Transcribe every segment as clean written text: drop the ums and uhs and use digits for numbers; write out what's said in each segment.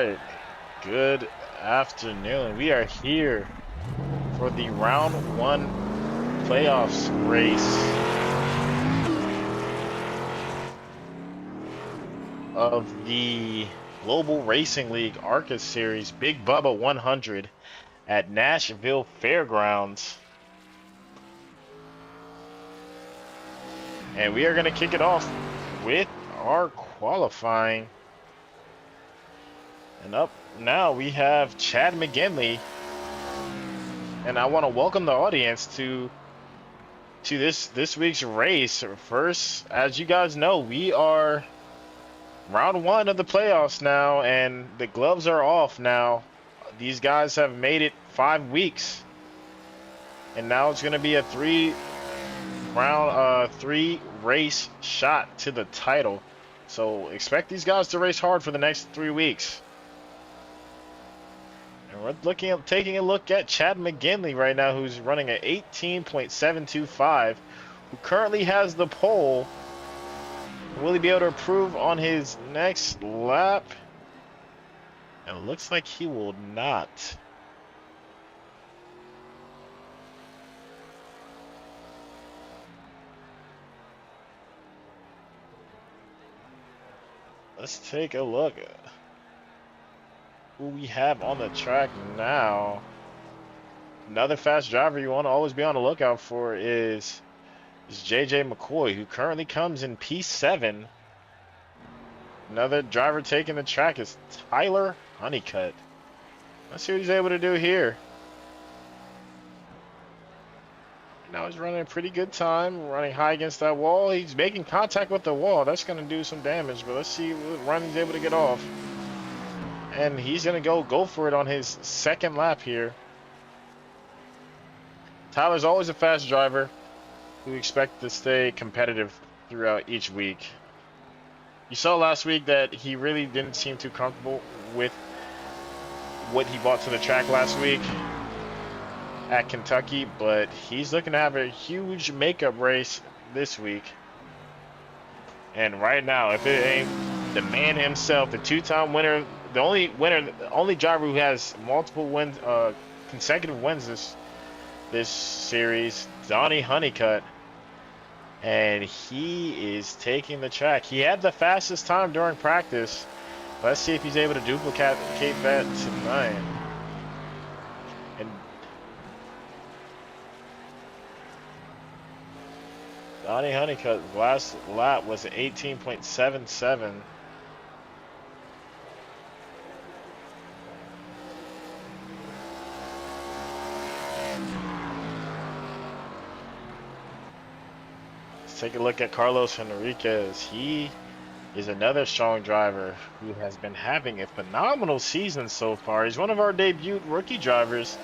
right. Good afternoon. We are here for the round one playoffs race of the Global Racing League Arca Series Big Bubba 100 at Nashville Fairgrounds. And we are going to kick it off with our qualifying. And up now we have Chad McGinley. And I want to welcome the audience to this week's race. First, as you guys know, we are round one of the playoffs now, and the gloves are off now. These guys have made it 5 weeks, and now it's going to be a three race shot to the title. So expect these guys to race hard for the next 3 weeks. And we're taking a look at Chad McGinley right now, who's running at 18.725, who currently has the pole. Will he be able to improve on his next lap? And it looks like he will not. Let's take a look at who we have on the track now. Another fast driver you want to always be on the lookout for is JJ McCoy, who currently comes in P7. Another driver taking the track is Tyler Honeycutt. Let's see what he's able to do here. Now he's running a pretty good time, running high against that wall. He's making contact with the wall. That's going to do some damage, but let's see what run he's able to get off. And he's going to go for it on his second lap here. Tyler's always a fast driver. We expect to stay competitive throughout each week. You saw last week that he really didn't seem too comfortable with what he brought to the track last week at Kentucky, but he's looking to have a huge makeup race this week. And right now, if it ain't the man himself, the two-time winner, the only driver who has multiple wins, consecutive wins this series, Donnie Honeycutt, and he is taking the track. He had the fastest time during practice. Let's see if he's able to duplicate that tonight. And Donnie Honeycutt's last lap was 18.77. Take a look at Carlos Henriquez. He is another strong driver who has been having a phenomenal season so far. He's one of our debut rookie drivers,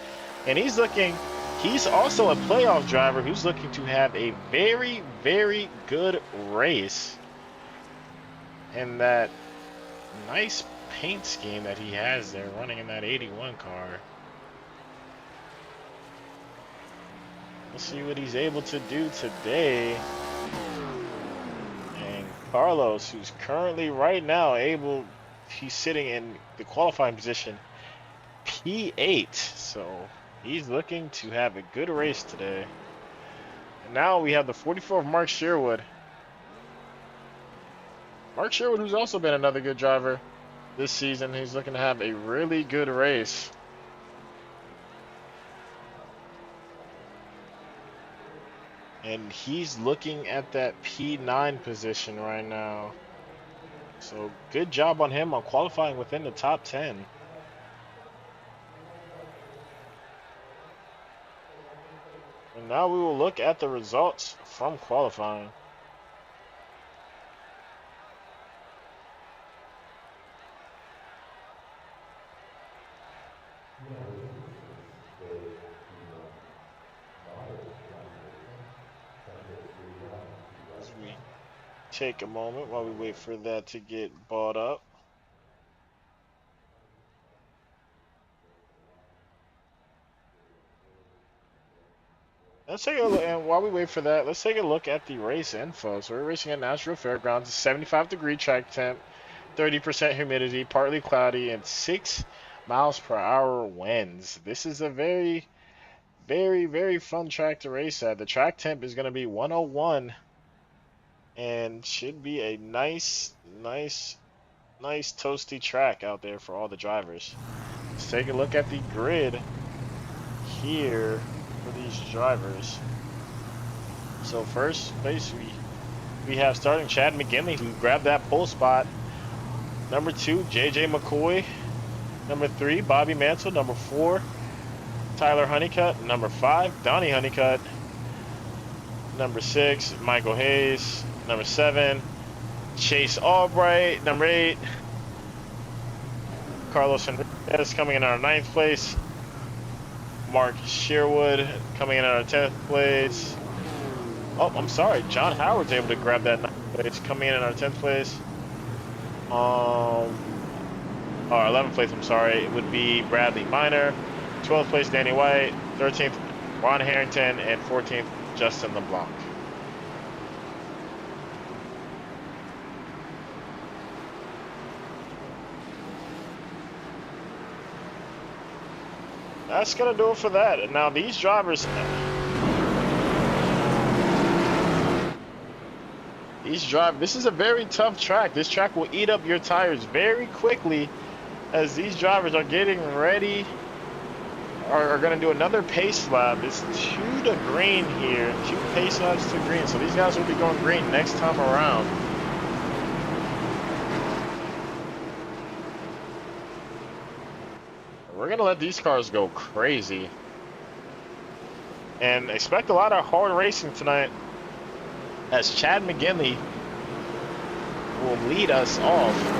and he's also a playoff driver who's looking to have a very, very good race. And that nice paint scheme that he has there running in that 81 car. We'll see what he's able to do today. And Carlos, who's currently right now he's sitting in the qualifying position P8. So he's looking to have a good race today. And now we have the 44 of Mark Sherwood. Mark Sherwood, who's also been another good driver this season. He's looking to have a really good race. And he's looking at that P9 position right now. So good job on him on qualifying within the top 10. And now we will look at the results from qualifying. Take a moment while we wait for that to get bought up. Let's take a look, and while we wait for that, let's take a look at the race info. So we're racing at Nashville Fairgrounds, a 75-degree track temp, 30% humidity, partly cloudy, and 6 miles per hour winds. This is a very, very, very fun track to race at. The track temp is going to be 101 and should be a nice, nice, nice toasty track out there for all the drivers. Let's take a look at the grid here for these drivers. So first place we have starting Chad McGinley, who grabbed that pole spot. Number 2, JJ McCoy. Number 3, Bobby Mansell. Number 4, Tyler Honeycutt. Number 5, Donnie Honeycutt. Number 6, Michael Hayes. Number 7, Chase Albright. Number 8, Carlos Enriquez coming in our 9th place. Mark Sherwood coming in at our 10th place. Oh, I'm sorry. John Howard's able to grab that 9th place, coming in at our 10th place. Our 11th place, I'm sorry, it would be Bradley Miner. 12th place, Danny White. 13th, Ron Harrington. And 14th, Justin LeBlanc. That's going to do it for that. Now, these drivers... This is a very tough track. This track will eat up your tires very quickly as these drivers are getting ready, are going to do another pace lap. It's 2 to green here, 2 pace laps to green. So these guys will be going green next time around. We're going to let these cars go crazy. And expect a lot of hard racing tonight, as Chad McGinley will lead us off.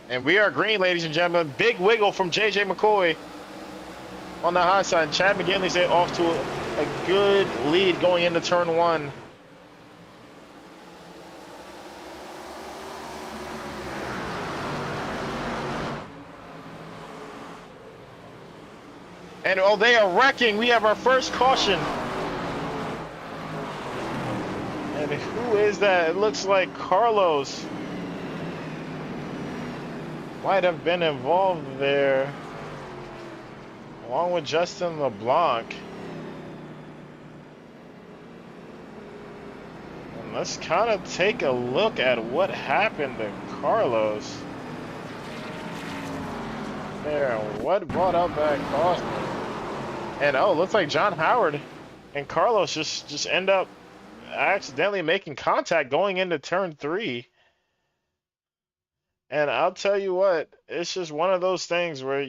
And we are green, ladies and gentlemen. Big wiggle from JJ McCoy on the high side. Chad McGinley's off to a good lead going into turn 1. And oh, they are wrecking. We have our first caution. And who is that? It looks like Carlos might have been involved there, along with Justin LeBlanc. And let's kind of take a look at what happened to Carlos there and what brought up that caution. And oh, looks like John Howard and Carlos just end up accidentally making contact going into turn 3. And I'll tell you what, it's just one of those things where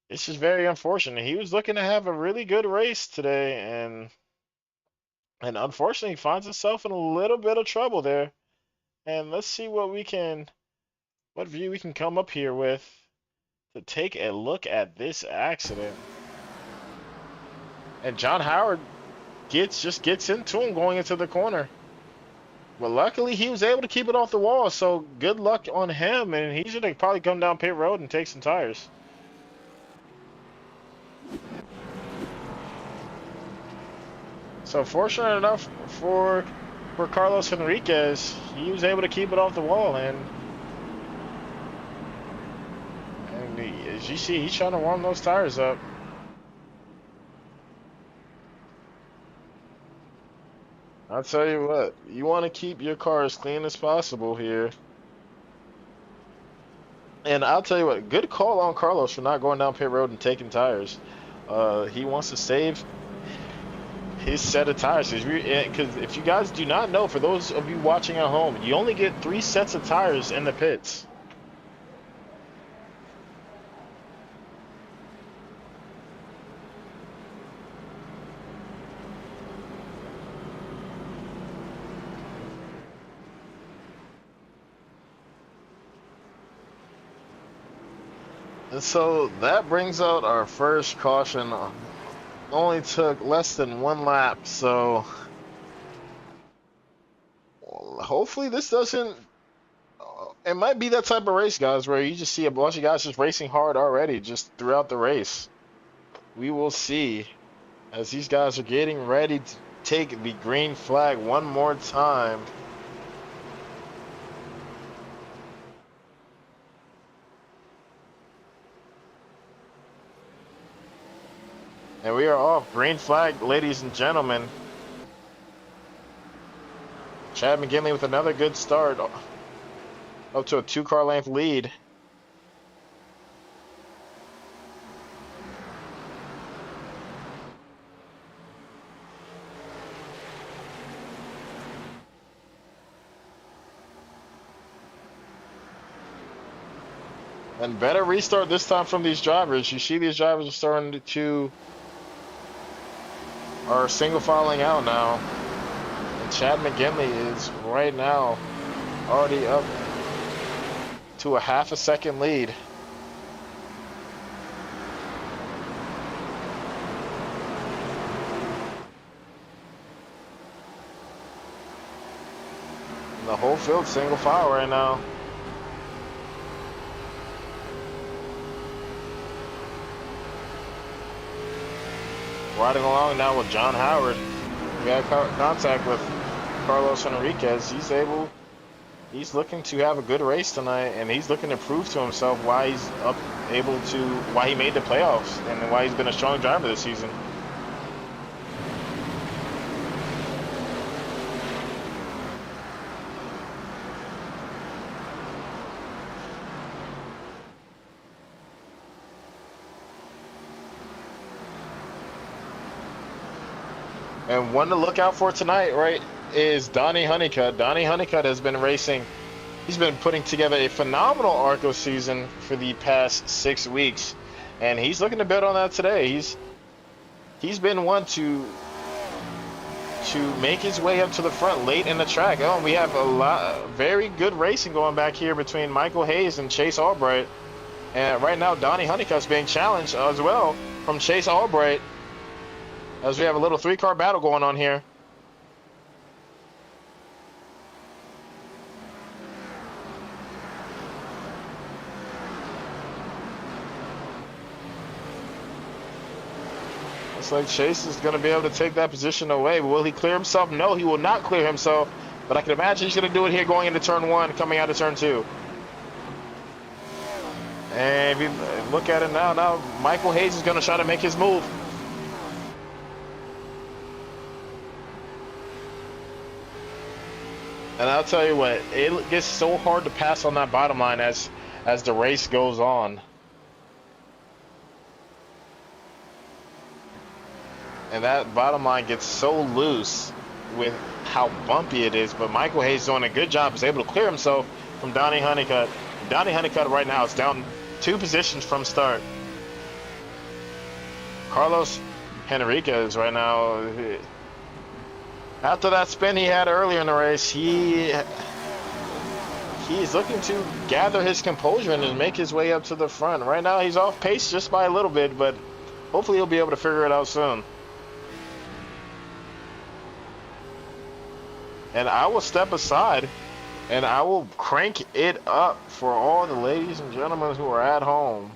it's just very unfortunate. He was looking to have a really good race today, and unfortunately finds himself in a little bit of trouble there. And let's see what view we can come up here with to take a look at this accident. And John Howard gets into him going into the corner. But luckily, he was able to keep it off the wall, so good luck on him, and he's going to probably come down pit road and take some tires. So fortunate enough for Carlos Enriquez, he was able to keep it off the wall, and as you see, he's trying to warm those tires up. I'll tell you what, you want to keep your car as clean as possible here. And I'll tell you what, good call on Carlos for not going down pit road and taking tires. He wants to save his set of tires. Because if you guys do not know, for those of you watching at home, you only get 3 sets of tires in the pits. And so that brings out our first caution. Only took less than 1 lap, so hopefully this doesn't. It might be that type of race, guys, where you just see a bunch of guys just racing hard already, just throughout the race. We will see as these guys are getting ready to take the green flag one more time. And we are off. Green flag, ladies and gentlemen. Chad McGinley with another good start. Up to a 2-car length lead. And better restart this time from these drivers. You see these drivers are starting to are single filing out now. And Chad McGinley is right now already up to a half a second lead. And the whole field single file right now. Riding along now with John Howard. We got contact with Carlos Enriquez. He's looking to have a good race tonight, and he's looking to prove to himself why he's why he made the playoffs and why he's been a strong driver this season. And one to look out for tonight, right, is Donnie Honeycutt. Donnie Honeycutt has been racing. He's been putting together a phenomenal Arca season for the past 6 weeks, and he's looking to build on that today. He's been one to make his way up to the front late in the track. Oh, we have very good racing going back here between Michael Hayes and Chase Albright. And right now, Donnie Honeycutt's being challenged as well from Chase Albright, as we have a little 3-car battle going on here. Looks like Chase is going to be able to take that position away. Will he clear himself? No, he will not clear himself. But I can imagine he's going to do it here going into turn 1, coming out of turn 2. And if you look at it now Michael Hayes is going to try to make his move. And I'll tell you what, it gets so hard to pass on that bottom line as the race goes on. And that bottom line gets so loose with how bumpy it is. But Michael Hayes doing a good job. Is able to clear himself from Donnie Honeycutt. Donnie Honeycutt right now is down 2 positions from start. Carlos Henriquez right now, after that spin he had earlier in the race, he's looking to gather his composure and make his way up to the front. Right now he's off pace just by a little bit, but hopefully he'll be able to figure it out soon. And I will step aside and I will crank it up for all the ladies and gentlemen who are at home.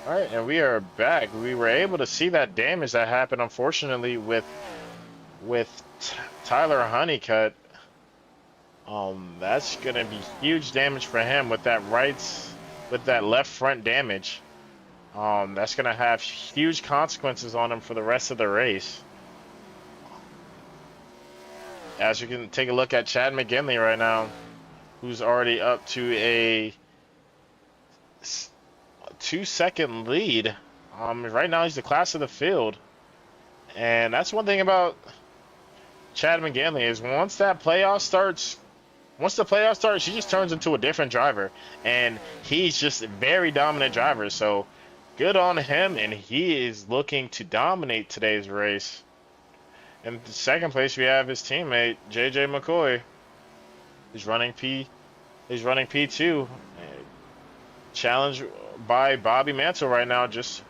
All right, and we are back. We were able to see that damage that happened, unfortunately, with Tyler Honeycutt. That's gonna be huge damage for him with that left front damage. That's gonna have huge consequences on him for the rest of the race. As you can take a look at Chad McGinley right now, who's already up to a 2-second lead. Right now he's the class of the field, and that's one thing about Chad McGinley is once the playoff starts, he just turns into a different driver, and he's just a very dominant driver. So good on him, and he is looking to dominate today's race. In second place, we have his teammate JJ McCoy. He's running P2. Challenged by Bobby Mantle right now, just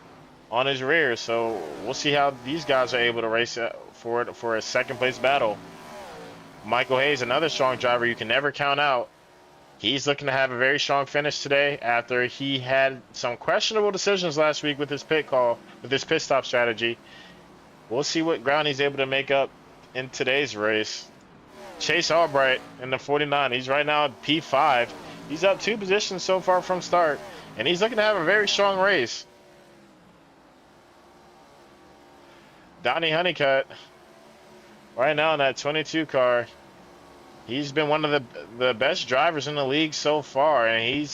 on his rear. So we'll see how these guys are able to race for a second place battle. Michael Hayes, another strong driver you can never count out. He's looking to have a very strong finish today after he had some questionable decisions last week with his pit stop strategy. We'll see what ground he's able to make up in today's race. Chase Albright in the 49. He's right now at P5. He's up 2 positions so far from start, and he's looking to have a very strong race. Donnie Honeycutt, right now in that 22 car, he's been one of the best drivers in the league so far, and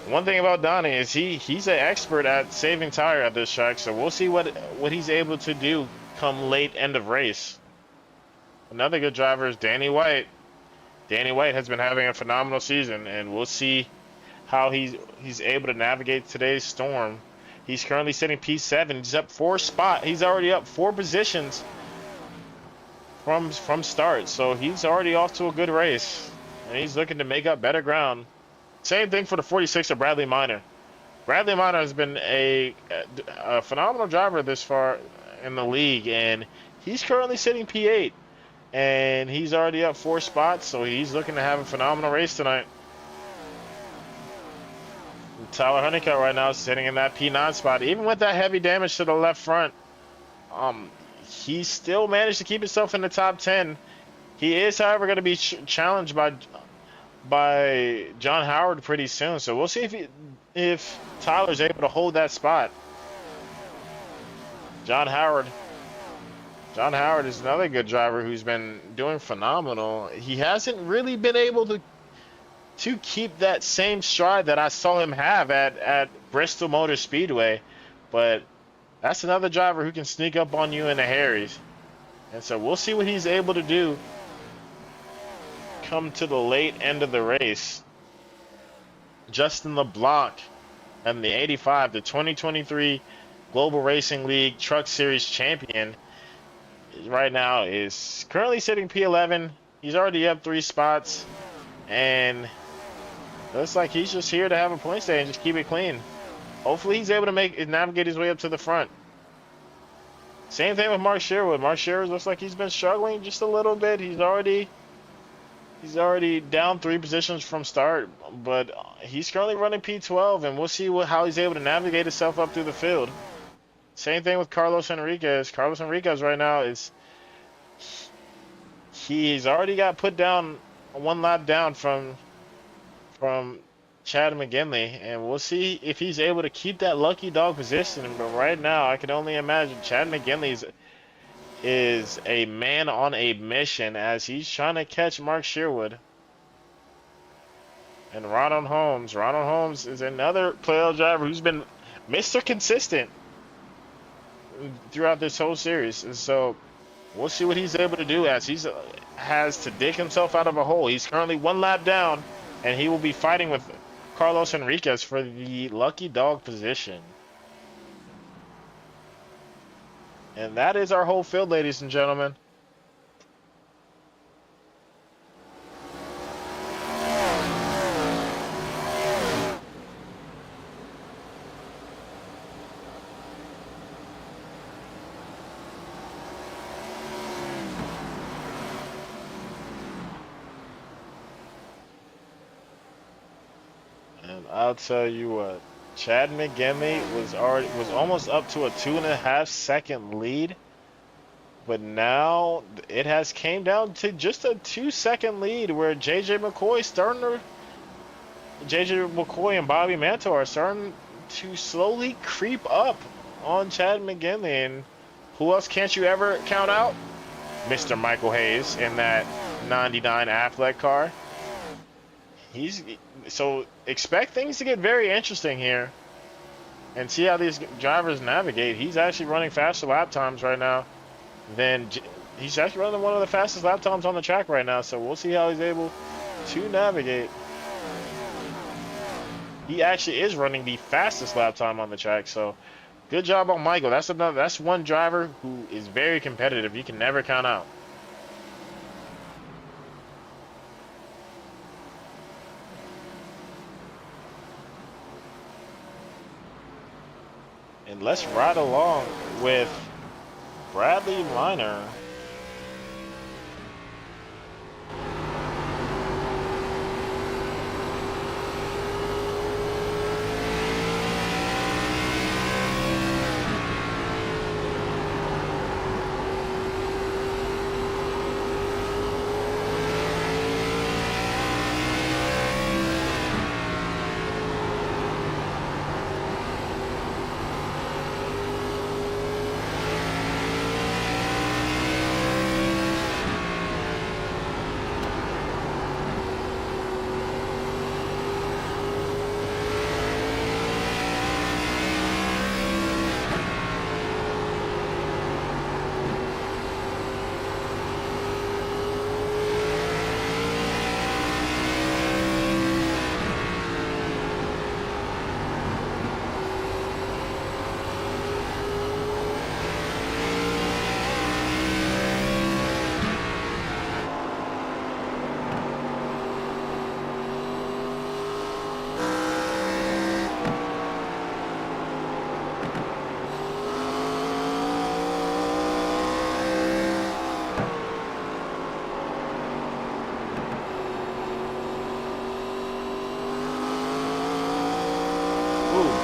one thing about Donnie is he's an expert at saving tire at this track, so we'll see what he's able to do come late end of race. Another good driver is Danny White. Danny White has been having a phenomenal season, and we'll see how he's able to navigate today's storm. He's currently sitting P7. He's up 4 spots. He's already up 4 positions from start, so he's already off to a good race, and he's looking to make up better ground. Same thing for the 46 of Bradley Minor. Bradley Minor has been a phenomenal driver this far in the league, and he's currently sitting P8, and he's already up 4 spots, so he's looking to have a phenomenal race tonight. Tyler Honeycutt right now is sitting in that P9 spot. Even with that heavy damage to the left front, he still managed to keep himself in the top 10. He is, however, going to be challenged by John Howard pretty soon. So we'll see if Tyler's able to hold that spot. John Howard is another good driver who's been doing phenomenal. He hasn't really been able to keep that same stride that I saw him have at Bristol Motor Speedway, but that's another driver who can sneak up on you in the Harries. And so we'll see what he's able to do come to the late end of the race. Justin LeBlanc and the 85, the 2023 Global Racing League Truck Series champion, right now is currently sitting P11. He's already up 3 spots, and looks like he's just here to have a point stay and just keep it clean. Hopefully he's able to navigate his way up to the front. Same thing with Mark Sherwood. Mark Sherwood looks like he's been struggling just a little bit. He's already down 3 positions from start, but he's currently running P12, and we'll see how he's able to navigate himself up through the field. Same thing with Carlos Enriquez. Carlos Enriquez right now he's already got put down 1 lap down from Chad McGinley, and we'll see if he's able to keep that lucky dog position. But right now, I can only imagine Chad McGinley is a man on a mission as he's trying to catch Mark Sherwood. And Ronald Holmes is another playoff driver who's been Mr. Consistent throughout this whole series. And so we'll see what he's able to do as he has to dig himself out of a hole. He's currently 1 lap down, and he will be fighting with Carlos Enriquez for the lucky dog position. And that is our whole field, ladies and gentlemen. And I'll tell you what, Chad McGinley was almost up to a 2.5 second lead, but now it has came down to just a 2 second lead where JJ McCoy and Bobby Manto are starting to slowly creep up on Chad McGinley. And who else can't you ever count out? Mr. Michael Hayes in that 99 Affleck car. So expect things to get very interesting here and see how these drivers navigate. He's actually running faster lap times right now than he's actually running one of the fastest lap times on the track right now. So we'll see how he's able to navigate. He actually is running the fastest lap time on the track. So good job on Michael. That's one driver who is very competitive. You can never count out. And let's ride along with Bradley Minor.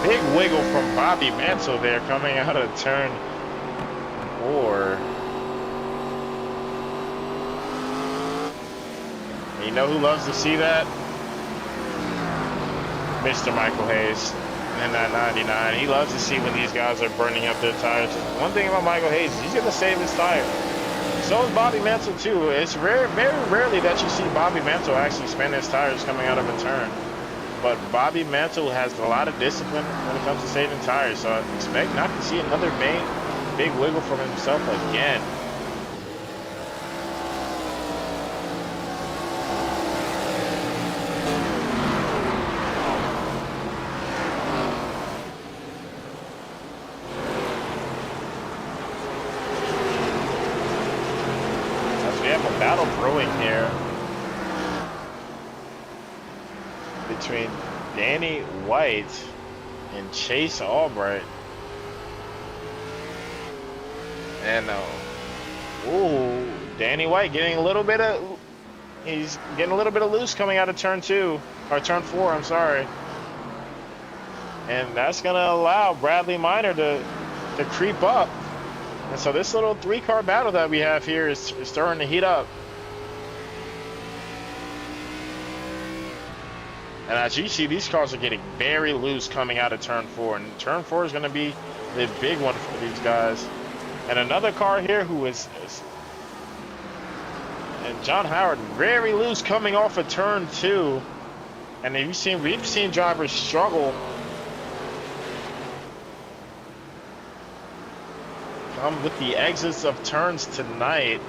Big wiggle from Bobby Mantle there coming out of turn 4. And you know who loves to see that? Mr. Michael Hayes in that 99. He loves to see when these guys are burning up their tires. One thing about Michael Hayes is he's going to save his tire. So is Bobby Mantle too. It's very rarely that you see Bobby Mantle actually spin his tires coming out of a turn. But Bobby Mantle has a lot of discipline when it comes to saving tires, so I expect not to see another big wiggle from himself again. As we have a battle brewing here between Danny White and Chase Albright. And Danny White getting a little bit of loose coming out of turn 4, I'm sorry. And that's gonna allow Bradley Minor to creep up. And so this little 3-car battle that we have here is starting to heat up. And as you see, these cars are getting very loose coming out of turn 4. And turn 4 is going to be the big one for these guys. And another car here who is and John Howard very loose coming off of turn 2. And we've seen drivers struggle come with the exits of turns tonight.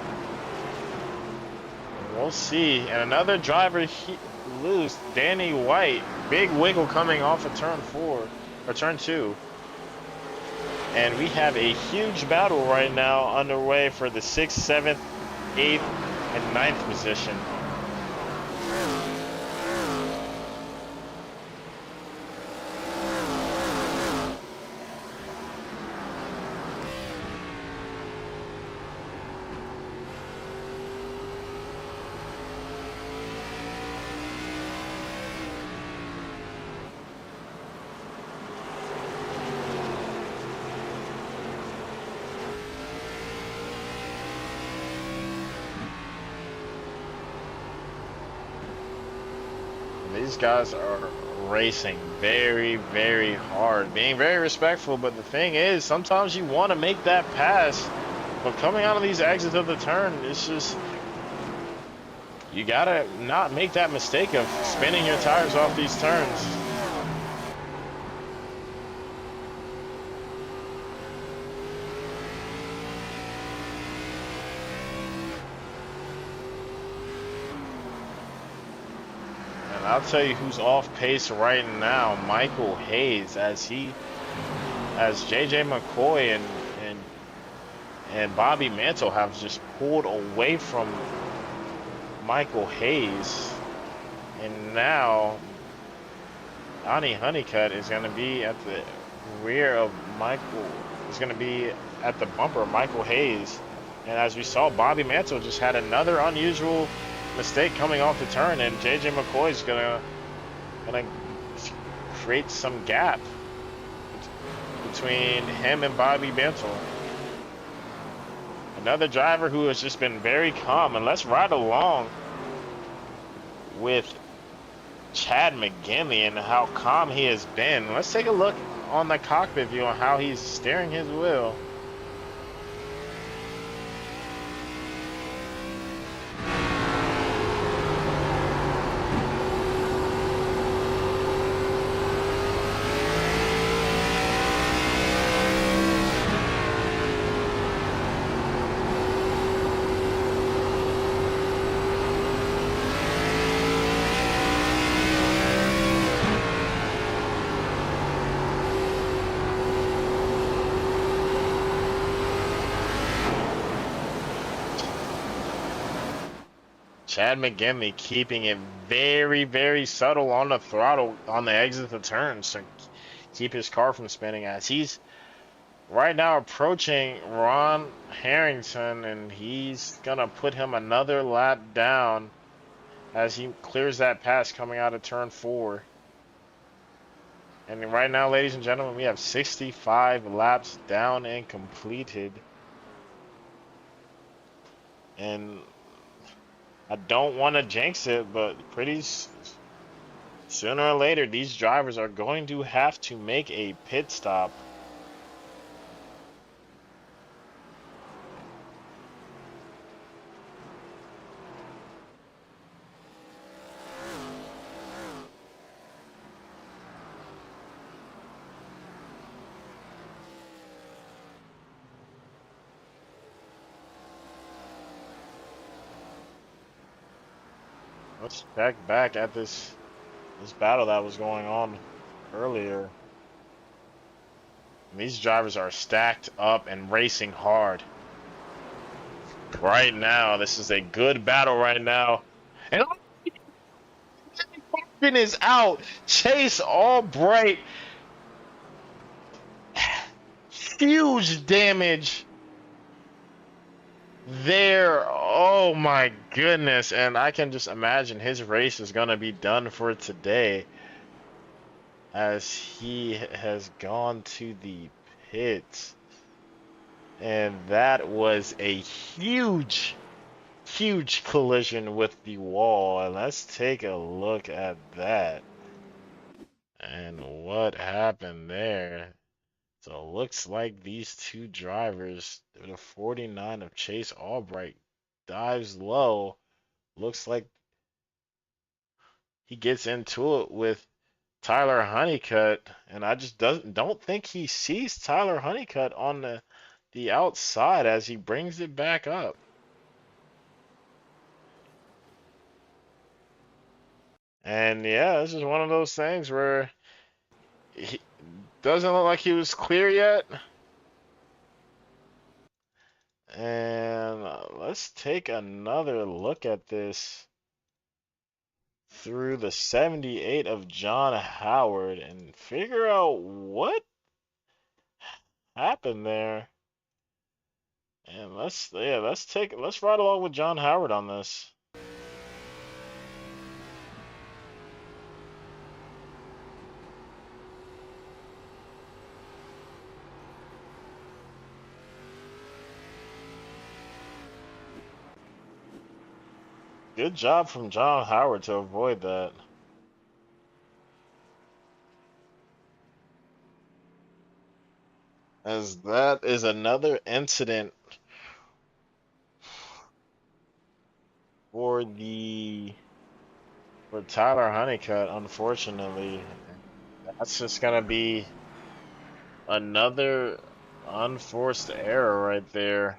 We'll see. And another driver loose, Danny White, big wiggle coming off of turn 4 or turn 2. And we have a huge battle right now underway for the 6th, 7th, 8th, and 9th position. These guys are racing very, very hard, being very respectful. But the thing is, sometimes you want to make that pass, but coming out of these exits of the turn, it's just you gotta not make that mistake of spinning your tires off these turns. And I'll tell you who's off pace right now, Michael Hayes, as JJ McCoy and Bobby Mantle have just pulled away from Michael Hayes, and now Donnie Honeycutt is going to be at the rear of Michael. Is going to be at the bumper of Michael Hayes, and as we saw, Bobby Mantle just had another unusual mistake coming off the turn, and JJ McCoy is gonna create some gap between him and Bobby Mantle. Another driver who has just been very calm, and let's ride along with Chad McGinley and how calm he has been. Let's take a look on the cockpit view on how he's steering his wheel. Chad McGinley keeping it very, very subtle on the throttle on the exit of the turns to keep his car from spinning, as he's right now approaching Ron Harrington, and he's gonna put him another lap down as he clears that pass coming out of turn 4. And right now, ladies and gentlemen, we have 65 laps down and completed. And I don't want to jinx it, but sooner or later, these drivers are going to have to make a pit stop. Let's check back at this battle that was going on earlier. These drivers are stacked up and racing hard. Right now, this is a good battle right now. And is out. Chase Albright. Huge damage there. Oh my goodness. And I can just imagine his race is going to be done for today, as he has gone to the pits. And that was a huge collision with the wall. And let's take a look at that and what happened there. So it looks like these two drivers, the 49 of Chase Albright, dives low. Looks like he gets into it with Tyler Honeycutt, and I just don't think he sees Tyler Honeycutt on the outside as he brings it back up. And yeah, this is one of those things where he doesn't look like he was clear yet. And let's take another look at this through the 78 of John Howard and figure out what happened there. And let's ride along with John Howard on this. Good job from John Howard to avoid that. as that is another incident for the for Tyler Honeycutt, unfortunately. That's just gonna be another unforced error right there.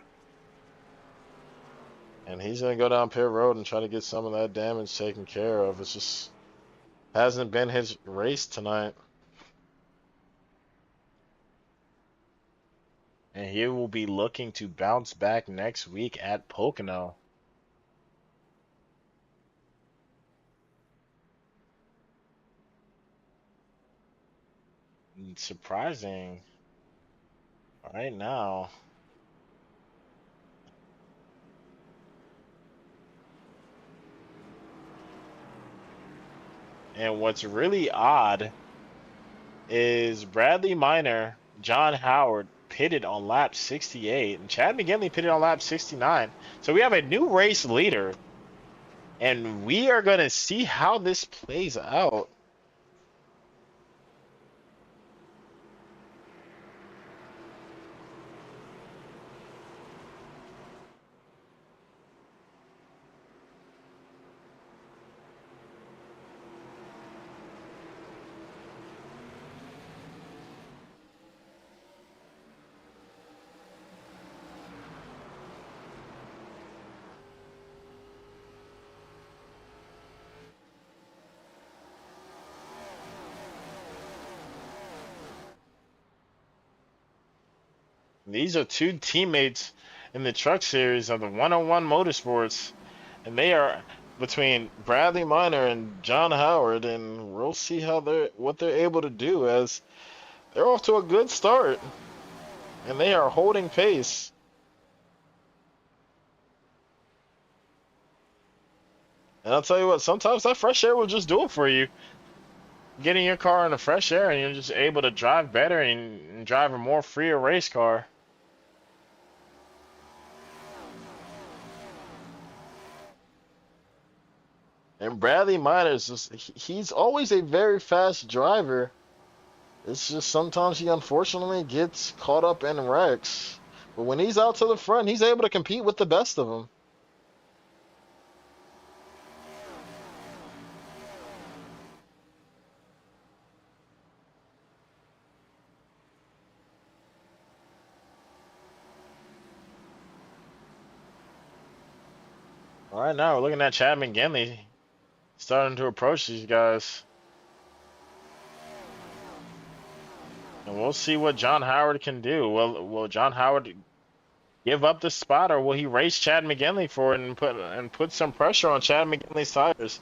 And he's gonna go down pit road and try to get some of that damage taken care of. It's just hasn't been his race tonight. And he will be looking to bounce back next week at Pocono. Surprising right now. And what's really odd is Bradley Minor, John Howard pitted on lap 68, and Chad McGinley pitted on lap 69. So we have a new race leader, and we are going to see how this plays out. These are two teammates in the truck series of the 101 Motorsports, and they are between Bradley Minor and John Howard, and we'll see how what they're able to do as they're off to a good start, and they are holding pace. And I'll tell you what, sometimes that fresh air will just do it for you. Getting your car in the fresh air, and you're just able to drive better and drive a more freer race car. And Bradley Miners, he's always a very fast driver. It's just sometimes he unfortunately gets caught up in wrecks. But when he's out to the front, he's able to compete with the best of them. All right, now we're looking at Chad McGinley starting to approach these guys. And we'll see what John Howard can do. Will John Howard give up the spot, or will he race Chad McGinley for it and put some pressure on Chad McGinley's tires?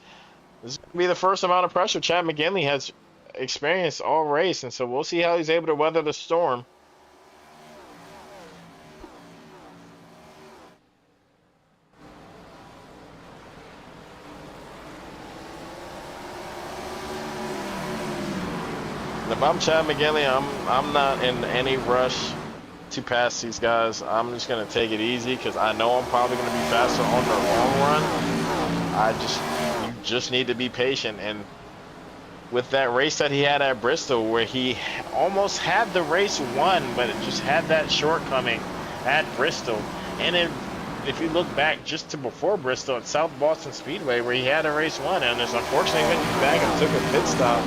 This is going to be the first amount of pressure Chad McGinley has experienced all race, and so we'll see how he's able to weather the storm. If I'm Chad McGinley, I'm not in any rush to pass these guys. I'm just gonna take it easy because I know I'm probably gonna be faster on the long run. You just need to be patient. And with that race that he had at Bristol, where he almost had the race won, but it just had that shortcoming at Bristol. And if you look back just to before Bristol at South Boston Speedway, where he had a race won, and just unfortunately went back and took a pit stop,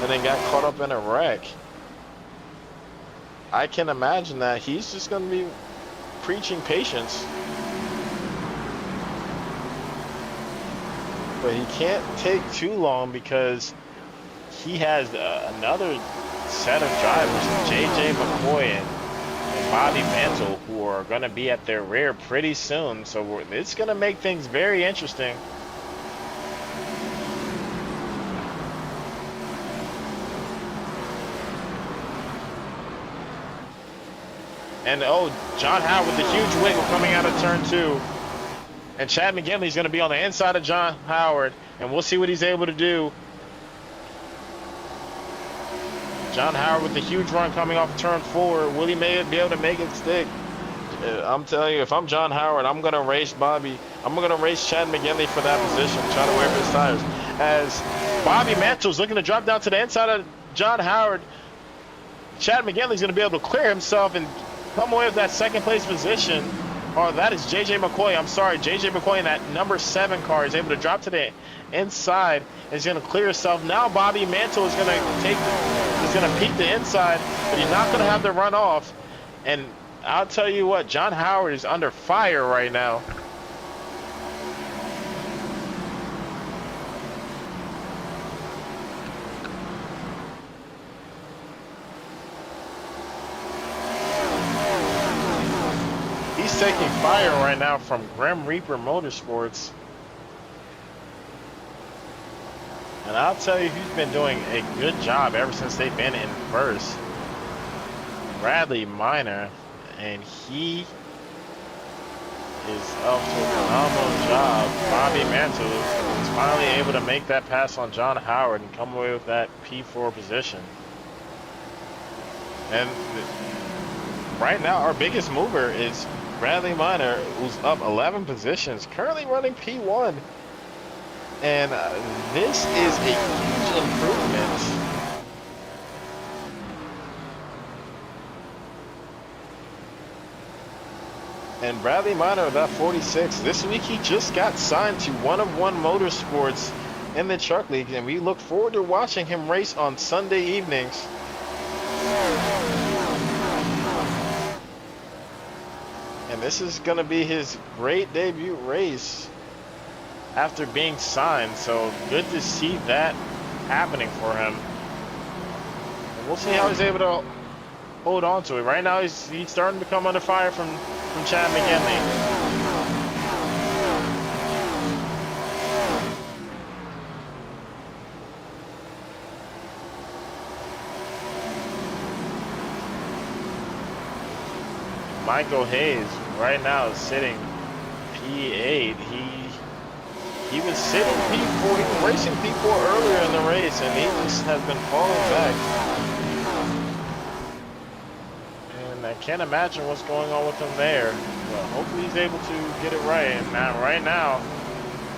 and then got caught up in a wreck. I can imagine that he's just going to be preaching patience. But he can't take too long because he has another set of drivers, J.J. McCoy and Bobby Mantle, who are going to be at their rear pretty soon. So it's going to make things very interesting. And John Howard with the huge wiggle coming out of turn 2. And Chad McGinley's going to be on the inside of John Howard, and we'll see what he's able to do. John Howard with the huge run coming off turn 4. Will he be able to make it stick? I'm telling you, if I'm John Howard, I'm going to race Bobby. I'm going to race Chad McGinley for that position, try to wear his tires. As Bobby Mantle's looking to drop down to the inside of John Howard. Chad McGinley's going to be able to clear himself and come away with that second place position. Or that is JJ McCoy. I'm sorry, JJ McCoy in that number 7 car is able to drop to the inside and is going to clear himself. Now Bobby Mantle is going to peek the inside, but he's not going to have to run off. And I'll tell you what, John Howard is under fire right now. He's taking fire right now from Grim Reaper Motorsports. And I'll tell you who's been doing a good job ever since they've been in first. Bradley Minor. And he is up to a phenomenal job. Bobby Mantle is finally able to make that pass on John Howard and come away with that P4 position. And right now our biggest mover is Bradley Minor, who's up 11 positions, currently running P1. And this is a huge improvement. And Bradley Minor about 46. This week he just got signed to One of One Motorsports in the Truck League, and we look forward to watching him race on Sunday evenings. And this is going to be his great debut race after being signed, so good to see that happening for him. And we'll see how he's able to hold on to it. Right now he's starting to come under fire from Chad McGinley. Michael Hayes right now is sitting P8. He was sitting P4. He was racing P4 earlier in the race, and he just has been falling back. And I can't imagine what's going on with him there. But hopefully he's able to get it right. And now, right now,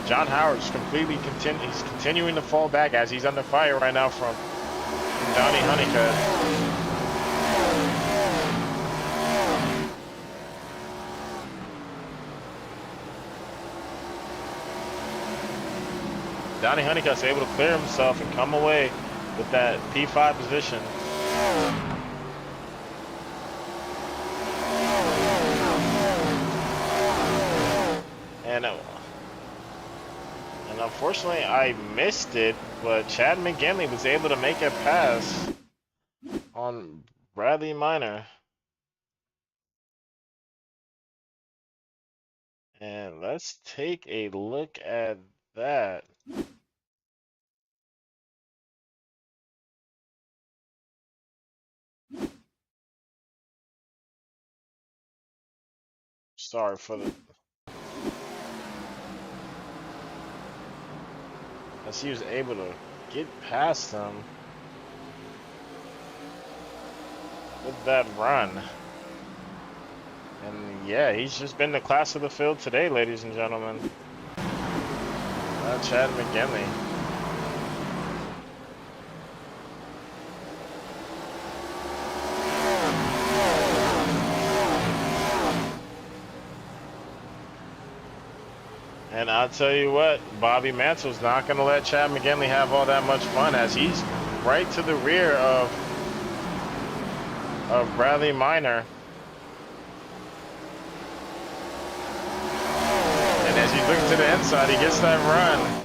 John Howard's he's continuing to fall back as he's under fire right now from Donnie Honeycutt. Donnie Honeycutt's able to clear himself and come away with that P5 position. And unfortunately I missed it, but Chad McGinley was able to make a pass on Bradley Minor. And let's take a look at that. Sorry for the... As he was able to get past him with that run. And yeah, he's just been the class of the field today, ladies and gentlemen. Chad McGinley. And I'll tell you what, Bobby Mantle's not going to let Chad McGinley have all that much fun, as he's right to the rear of Bradley Minor. And as he looks to the inside, he gets that run.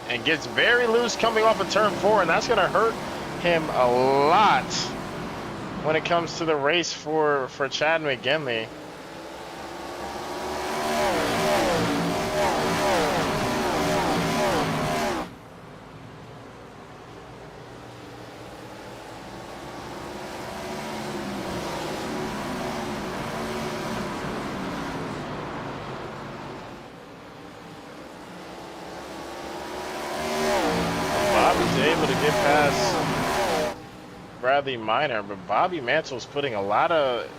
And gets very loose coming off of turn 4, and that's going to hurt him a lot when it comes to the race for Chad McGinley. Bobby's able to get past Bradley Minor, but Bobby Mantle's putting a lot of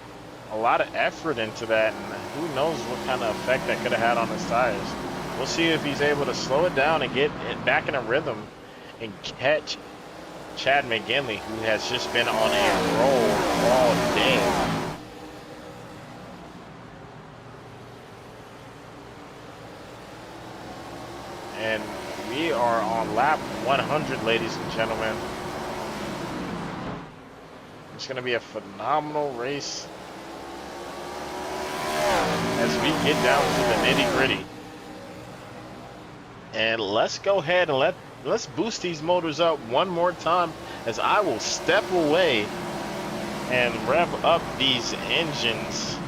effort into that, and who knows what kind of effect that could have had on his tires. We'll see if he's able to slow it down and get it back in a rhythm and catch Chad McGinley, who has just been on a roll all day. And we are on lap 100, ladies and gentlemen. It's going to be a phenomenal race as we get down to the nitty-gritty. And let's go ahead and let's boost these motors up one more time as I will step away and rev up these engines.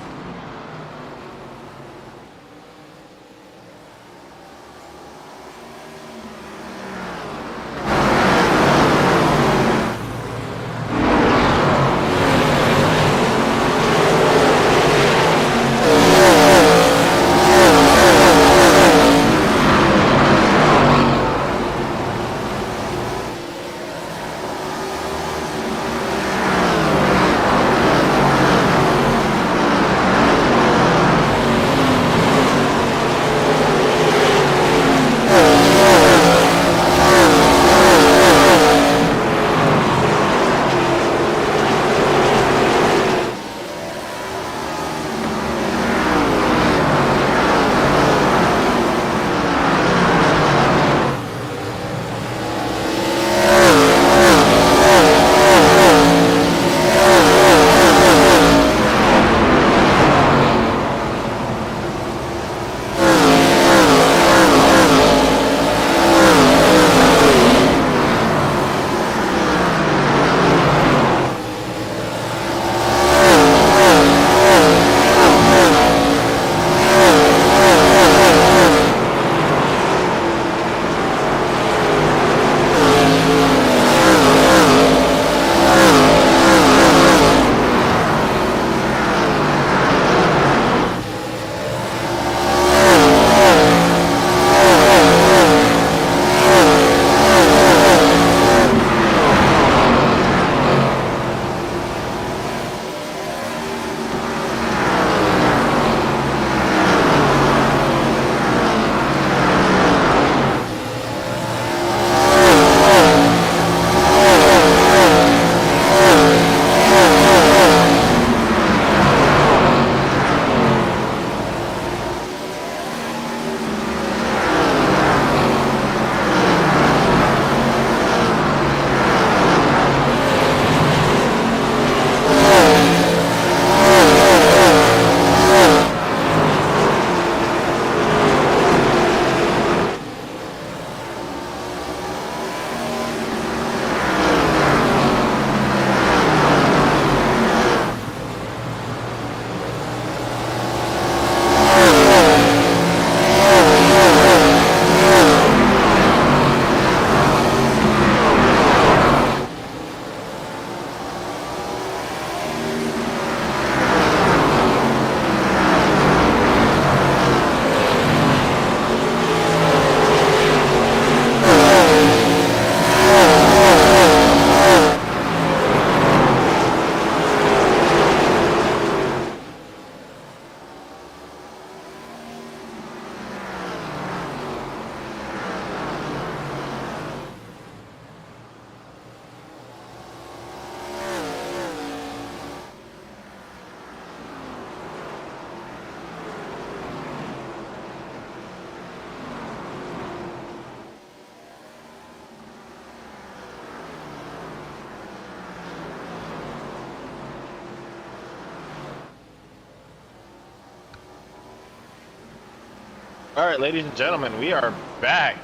All right, ladies and gentlemen, we are back.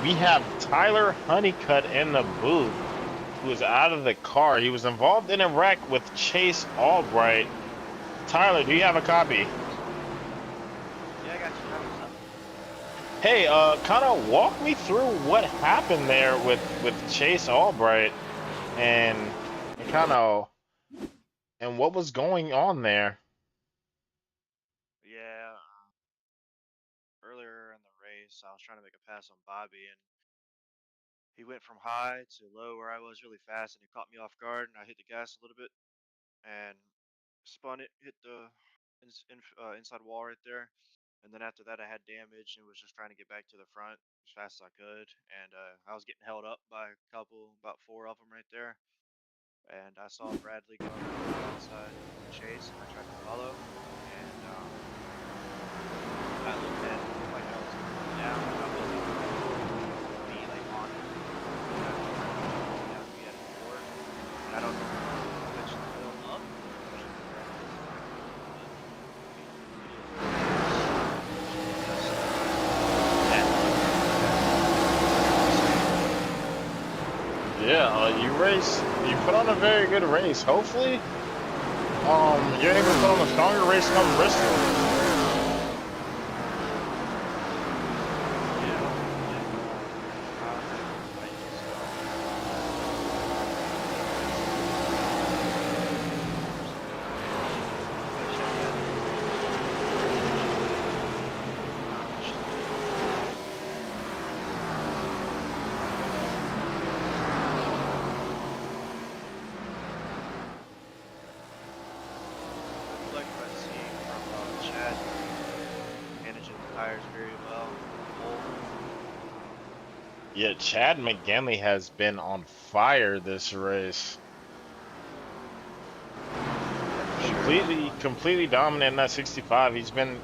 We have Tyler Honeycutt in the booth, who is out of the car. He was involved in a wreck with Chase Albright. Tyler, do you have a copy? Yeah, I got you. What's up? Hey, kind of walk me through what happened there with Chase Albright and kind of and what was going on there. Yeah, earlier in the race, I was trying to make a pass on Bobby, and he went from high to low where I was really fast, and he caught me off guard, and I hit the gas a little bit and spun it, hit the inside wall right there, And then after that, I had damage and was just trying to get back to the front as fast as I could. And I was getting held up by a couple, about 4 of them right there. And I saw Bradley going on the outside in the chase, and I tried to follow. And I looked at it, it looked like I was going down, and I wasn't be like on it. And I looked down, we had a four, and I don't know if I eventually fell up, especially the ground was fine, but Yeah, you put on a very good race. Hopefully, you're able to put on a stronger race come Bristol. Yeah, Chad McGinley has been on fire this race. Completely dominant in that 65. He's been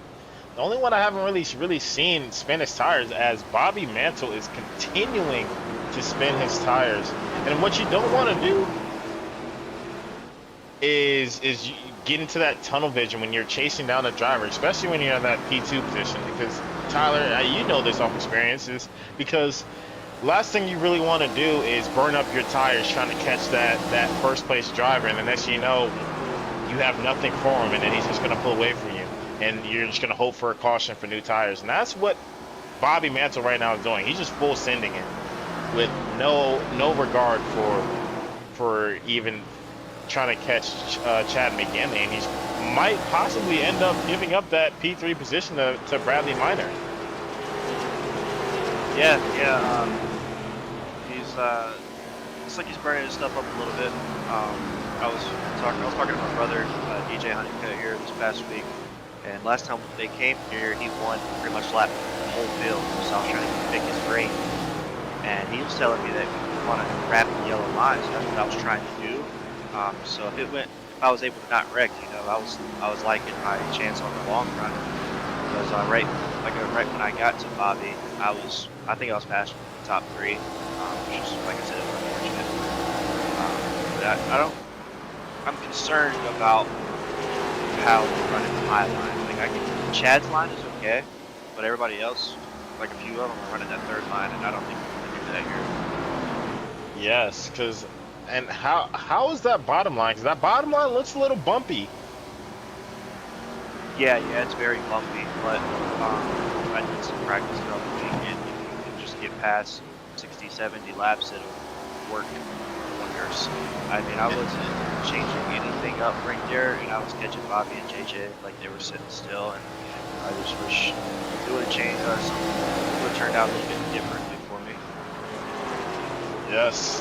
the only one I haven't really seen spin his tires, as Bobby Mantle is continuing to spin his tires. And what you don't want to do is you get into that tunnel vision when you're chasing down a driver, especially when you're in that P2 position. Because Tyler, you know this off experience, is because last thing you really want to do is burn up your tires trying to catch that first place driver, and the next thing you know, you have nothing for him, and then he's just going to pull away from you, and you're just going to hope for a caution for new tires. And that's what Bobby Mantle right now is doing. He's just full sending it with no regard for even trying to catch Chad McGinley, and he might possibly end up giving up that P3 position to Bradley Minor. Yeah, he's looks like he's burning his stuff up a little bit. I was talking to my brother, DJ Honeycutt, here this past week, and last time they came here, he won pretty much lapped the whole field. So I was trying to pick his brain, and he was telling me that we want to wrap the yellow lines. That's what I was trying to do. So if I was able to not wreck, I was liking my chance on the long run, because right when I got to Bobby, I think I was past the top 3, which is, like I said, unfortunate. But I'm concerned about how they're running my line. Chad's line is okay, but everybody else, like a few of them, are running that third line, and I don't think we're going to do that here. Yes, and how is that bottom line? Because that bottom line looks a little bumpy. Yeah, it's very bumpy, but I did some practice throughout the weekend. If you can just get past 60, 70 laps, it'll work wonders. I mean, I wasn't changing anything up right there, and I was catching Bobby and JJ like they were sitting still, and I just wish it would have changed us. It would have turned out a little bit differently for me. Yes,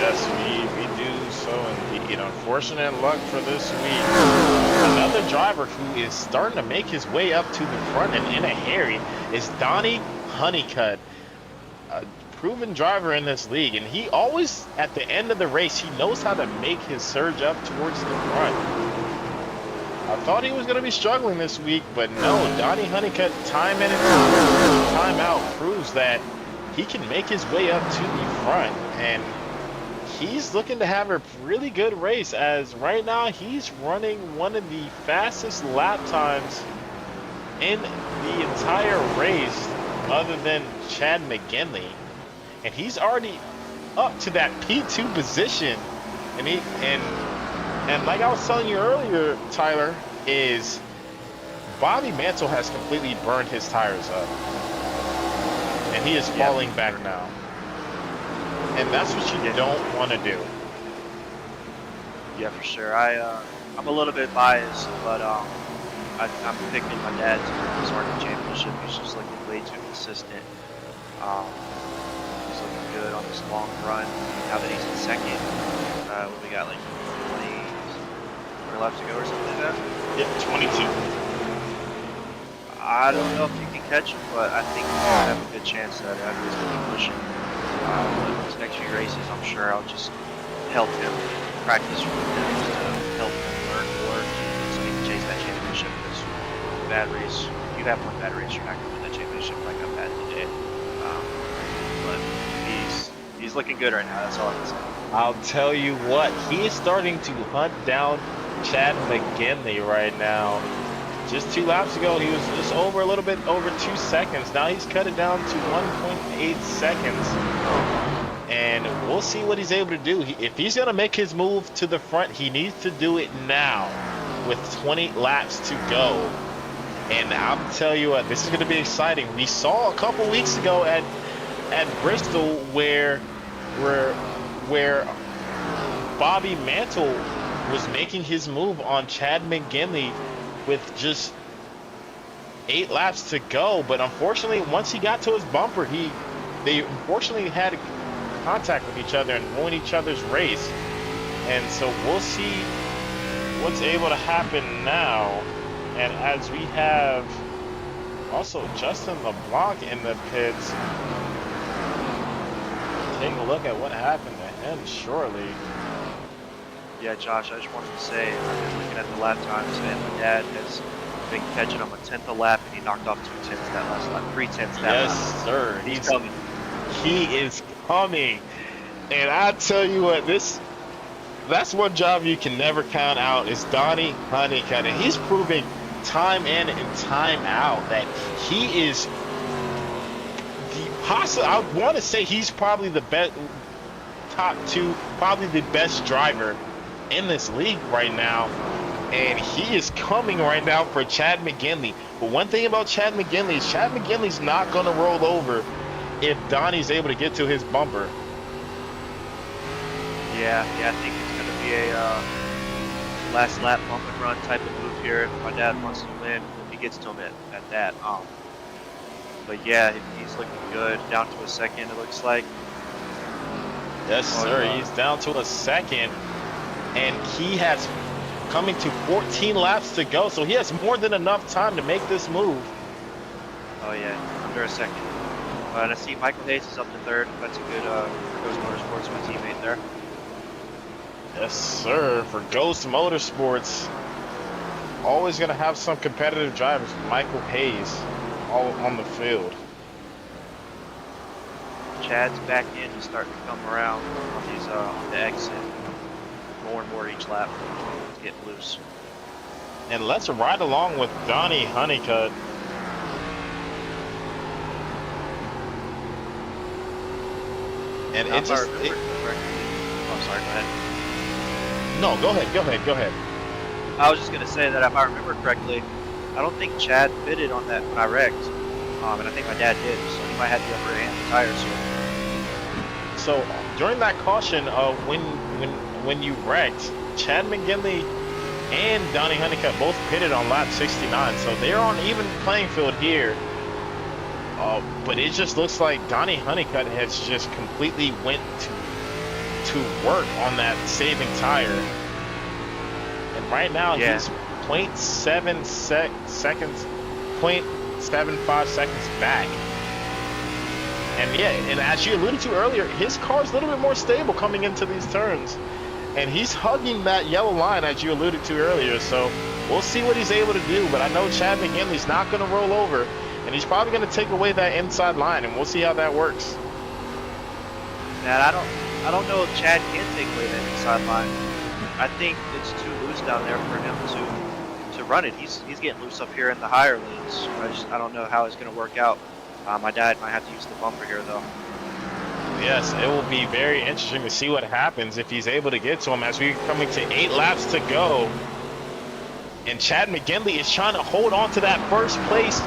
we do so indeed. Unfortunate luck for this week. Another driver who is starting to make his way up to the front and in a hurry is Donnie Honeycutt, a proven driver in this league, and he always, at the end of the race, he knows how to make his surge up towards the front. I thought he was going to be struggling this week, but no, Donnie Honeycutt, time in and time out, proves that he can make his way up to the front, and he's looking to have a really good race, as right now he's running one of the fastest lap times in the entire race other than Chad McGinley, and he's already up to that P2 position, and like I was telling you earlier, Tyler, is Bobby Mantle has completely burned his tires up. And he is falling back now. And that's what you don't want to do. Yeah, for sure. I'm a little bit biased, but I'm picking my dad to win this Arca championship. He's just looking way too consistent. He's looking good on this long run. Now that he's in second, we got like 20 laps to go or something like that? Yeah, 22. I don't know if you can catch him, but I think you have a good chance that he's going to be pushing. These next few races, I'm sure I'll just help him practice with him just to help him learn more so he can chase that championship. Because bad race, you have one bad race, you're not going to win that championship like I've had today. But he's looking good right now. That's all I can say. I'll tell you what, he is starting to hunt down Chad McGinley right now. Just 2 laps ago, he was just a little bit over 2 seconds. Now he's cut it down to 1.8 seconds. And we'll see what he's able to do. If he's going to make his move to the front, he needs to do it now with 20 laps to go. And I'll tell you what, this is going to be exciting. We saw a couple weeks ago at Bristol where Bobby Mantle was making his move on Chad McGinley with just 8 laps to go, but unfortunately once he got to his bumper, they unfortunately had contact with each other and ruined each other's race. And so we'll see what's able to happen now. And as we have also Justin LeBlanc in the pits, take a look at what happened to him shortly. Yeah, Josh, I just wanted to say, I've been looking at the lap times, and my dad has been catching him a 10th a lap, and he knocked off 2 tenths that last lap, 3 tenths that lap. Yes, sir. He's coming. He is coming. And I tell you what, that's one job you can never count out is Donnie Honeycutt. And he's proving time in and time out that he is I want to say he's probably the best, top 2, probably the best driver in this league right now. And he is coming right now for Chad McGinley. But one thing about Chad McGinley is Chad McGinley's not going to roll over if Donnie's able to get to his bumper. Yeah, I think it's going to be a last lap bump and run type of move here. If my dad wants to win, he gets to him at that. But yeah, he's looking good. Down to a second, it looks like. Yes, sir. He's down to a second. And he has coming to 14 laps to go. So he has more than enough time to make this move. Oh, yeah. Under a second. And I see Michael Hayes is up to 3rd. That's a good Ghost Motorsports, my teammate there. Yes, sir. For Ghost Motorsports, always going to have some competitive drivers. Michael Hayes all on the field. Chad's back in. He's starting to come around on these on the exit. More and more each lap. He's getting loose. And let's ride along with Donnie Honeycutt. And now, it just... oh, sorry, go ahead. No, go ahead. I was just going to say that if I remember correctly, I don't think Chad pitted on that when I wrecked. And I think my dad did, so he might have the upper hand tires here. So during that caution, when you wrecked, Chad McGinley and Donnie Honeycutt both pitted on lap 69, so they're on even playing field here. But it just looks like Donnie Honeycutt has just completely went to work on that saving tire. And right now he's 0.7 seconds, 0.75 seconds back. And yeah, and as you alluded to earlier, his car's a little bit more stable coming into these turns. And he's hugging that yellow line as you alluded to earlier. So we'll see what he's able to do. But I know Chad McGinley's not going to roll over. And he's probably going to take away that inside line. And we'll see how that works. Man, I don't know if Chad can take away that inside line. I think it's too loose down there for him to run it. He's getting loose up here in the higher lanes. I don't know how it's going to work out. My dad might have to use the bumper here, though. Yes, it will be very interesting to see what happens if he's able to get to him as we're coming to 8 laps to go. And Chad McGinley is trying to hold on to that first place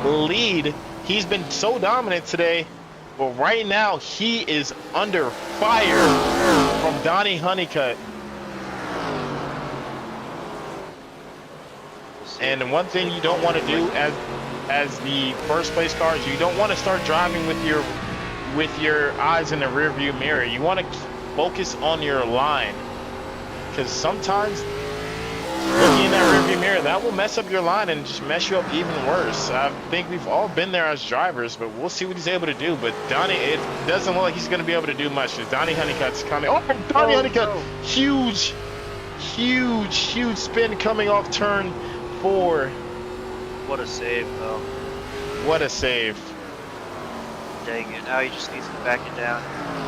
lead. He's been so dominant today, but right now he is under fire from Donnie Honeycutt. And one thing you don't want to do as the first place car is you don't want to start driving with your eyes in the rear view mirror. You want to focus on your line, because sometimes looking in that rearview mirror, that will mess up your line and just mess you up even worse. I think we've all been there as drivers, but we'll see what he's able to do. But Donnie, it doesn't look like he's going to be able to do much. Donnie Honeycutt's coming. Oh, Donnie Honeycutt! no. Huge spin coming off turn 4. What a save, though. What a save. Dang it. Now he just needs to back it down,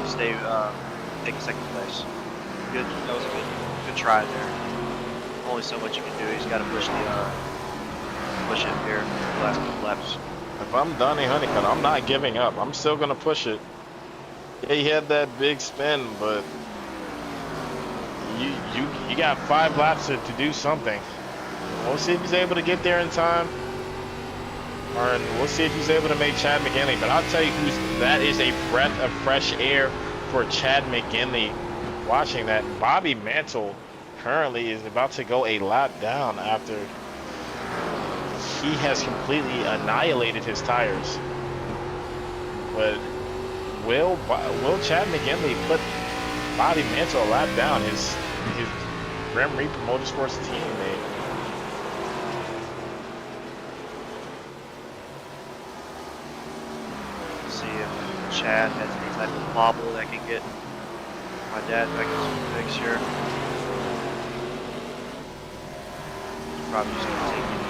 stay, take second place. Good. That was a good try there. Only so much you can do. He's got to push it here the last couple laps. If I'm Donnie Honeycutt, I'm not giving up. I'm still going to push it. Yeah, he had that big spin, but you got 5 laps to do something. We'll see if he's able to get there in time. And we'll see if he's able to make Chad McGinley. But I'll tell you that is a breath of fresh air for Chad McGinley. Watching that, Bobby Mantle currently is about to go a lap down after he has completely annihilated his tires. But will Chad McGinley put Bobby Mantle a lap down? His Grim Reaper Motorsports teammate. See if Chad has any type of bobble that can get my dad back in some fix here. Probably just gonna take it easy.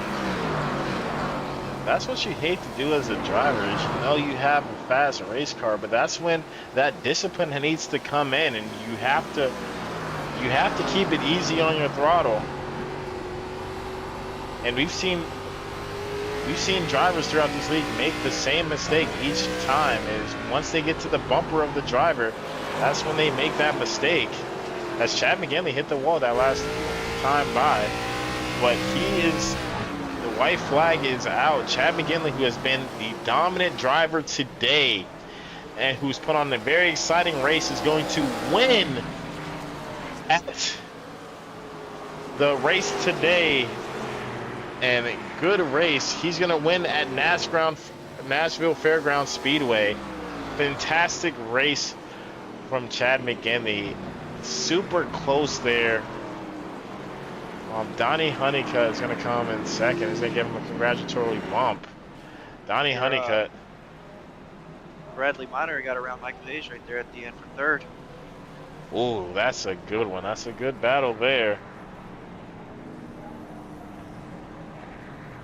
That's what you hate to do as a driver, is you know you have a fast race car, but that's when that discipline needs to come in, and you have to keep it easy on your throttle. And we've seen drivers throughout this league make the same mistake each time. Is once they get to the bumper of the driver, that's when they make that mistake. As Chad McGinley hit the wall that last time by, but the white flag is out. Chad McGinley, who has been the dominant driver today and who's put on a very exciting race, is going to win at the race today. And a good race. He's going to win at Nashville Fairgrounds Speedway. Fantastic race from Chad McGinley. Super close there. Donnie Honeycutt is going to come in second. He's going to give him a congratulatory bump. Donnie Honeycutt. Bradley Minor got around Mike Page right there at the end for third. Ooh, that's a good one. That's a good battle there.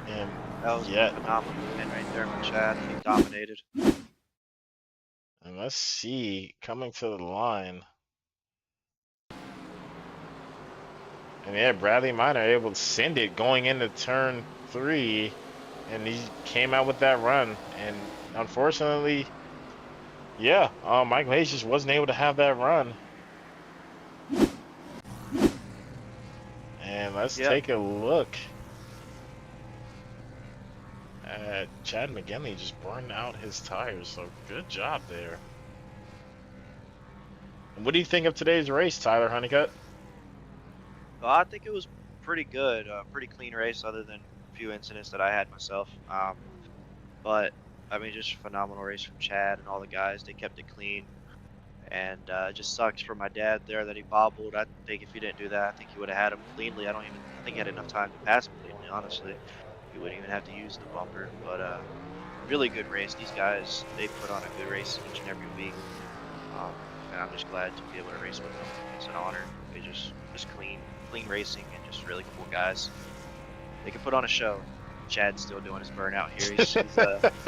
And that was a phenomenal win right there from Chad. He dominated. And let's see, coming to the line. And yeah, Bradley Minor able to send it going into turn 3, and he came out with that run. And unfortunately, yeah, Michael Hayes just wasn't able to have that run. And let's take a look at Chad McGinley just burned out his tires. So good job there. And what do you think of today's race, Tyler Honeycutt? Well, I think it was pretty good, pretty clean race, other than a few incidents that I had myself. But I mean, just a phenomenal race from Chad and all the guys. They kept it clean, and it just sucks for my dad there that he bobbled. I think if he didn't do that, I think he would have had him cleanly. I think he had enough time to pass him cleanly, honestly. He wouldn't even have to use the bumper. But really good race. These guys, they put on a good race each and every week, and I'm just glad to be able to race with them. It's an honor. They just clean racing, and just really cool guys. They can put on a show. Chad's still doing his burnout here. He's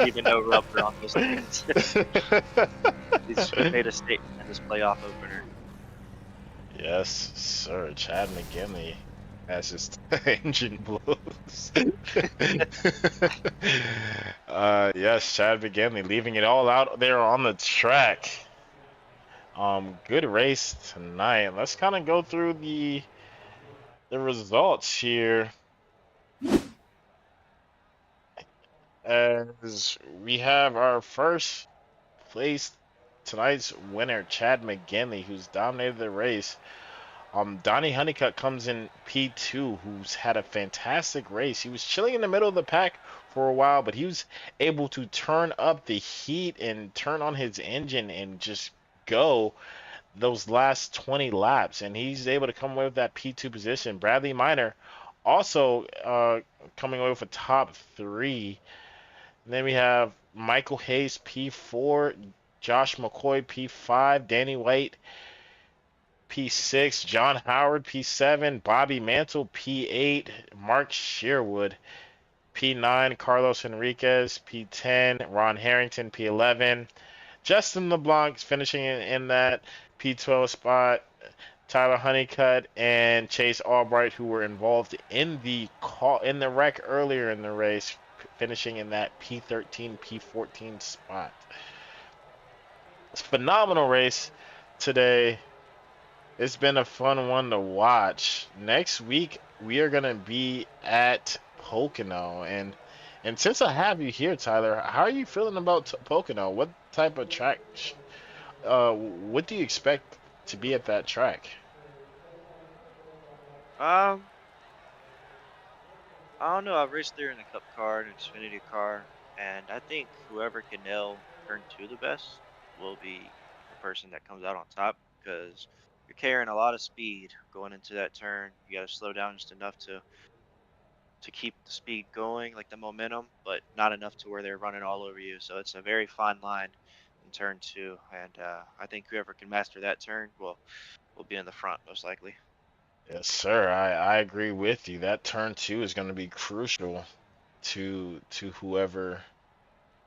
even no rubber on those things. He's made a statement in this playoff opener. Yes, sir. Chad McGinley has his engine blows. Yes, Chad McGinley leaving it all out there on the track. Good race tonight. Let's kind of go through the results here. As we have our first place tonight's winner, Chad McGinley, who's dominated the race. Donnie Honeycutt comes in P2, who's had a fantastic race. He was chilling in the middle of the pack for a while, but he was able to turn up the heat and turn on his engine and just go those last 20 laps, and he's able to come away with that P2 position. Bradley Minor Also, coming away with a top 3. And then we have Michael Hayes P4, Josh McCoy P5, Danny White P6, John Howard P7, Bobby Mantle P8, Mark Sherwood P9, Carlos Enriquez P10, Ron Harrington P11, Justin LeBlanc finishing in that P12 spot, Tyler Honeycutt and Chase Albright, who were involved in the wreck earlier in the race, finishing in that P13, P14 spot. It's a phenomenal race today. It's been a fun one to watch. Next week we are gonna be at Pocono, and since I have you here, Tyler, how are you feeling about Pocono? What type of track? What do you expect to be at that track? Um, I don't know. I've raced there in a Cup car, an Xfinity car, and I think whoever can nail turn 2 the best will be the person that comes out on top because you're carrying a lot of speed going into that turn. You got to slow down just enough to keep the speed going, like the momentum, but not enough to where they're running all over you. So it's a very fine line in turn 2, and I think whoever can master that turn will be in the front most likely. Yes, sir. I agree with you. That turn 2 is going to be crucial to whoever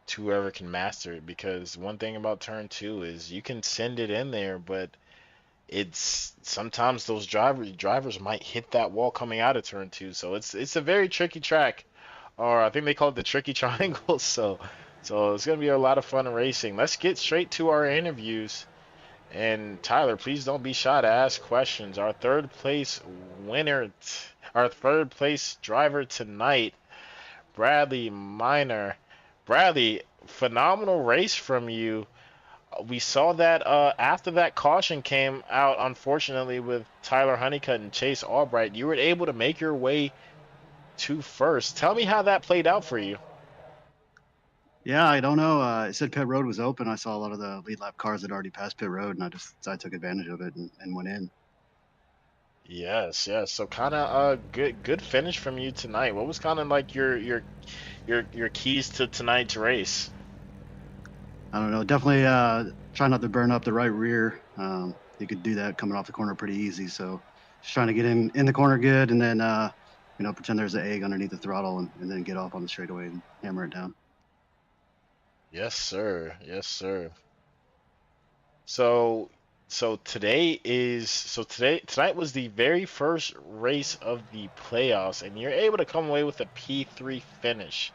can master it, because one thing about turn 2 is you can send it in there, but it's sometimes those drivers might hit that wall coming out of turn 2. So it's a very tricky track, or I think they call it the tricky triangle. So it's gonna be a lot of fun racing. Let's get straight to our interviews. And Tyler, please don't be shy to ask questions. Our third place driver tonight, Bradley Miner. Bradley, phenomenal race from you. We saw that after that caution came out, unfortunately, with Tyler Honeycutt and Chase Albright, you were able to make your way to first. Tell me how that played out for you. Yeah, I don't know. It said pit road was open. I saw a lot of the lead lap cars that already passed pit road, and I took advantage of it and went in. Yes, yes. So kind of good finish from you tonight. What was kind of like your keys to tonight's race? I don't know. Definitely try not to burn up the right rear. You could do that coming off the corner pretty easy. So just trying to get in the corner good, and then pretend there's an egg underneath the throttle, and then get off on the straightaway and hammer it down. Yes, sir. Yes, sir. So tonight was the very first race of the playoffs, and you're able to come away with a P3 finish.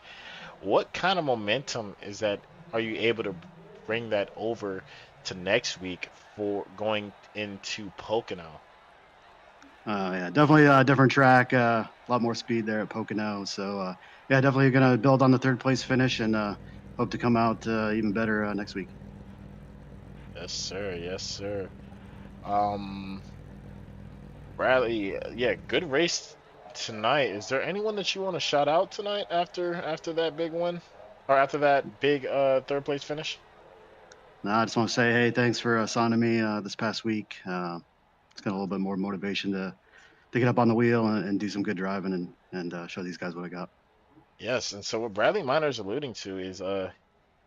What kind of momentum is that? Are you able to bring that over to next week for going into Pocono? Yeah, definitely a different track. A lot more speed there at Pocono. So yeah, definitely gonna build on the third place finish and hope to come out even better next week. Yes, sir. Yes, sir. Um, Bradley, yeah, good race tonight. Is there anyone that you want to shout out tonight after that big win, or after that big third place finish? No, I just want to say, hey, thanks for signing me this past week. It's got a little bit more motivation to get up on the wheel and do some good driving and show these guys what I got. Yes, and so what Bradley Miner is alluding to is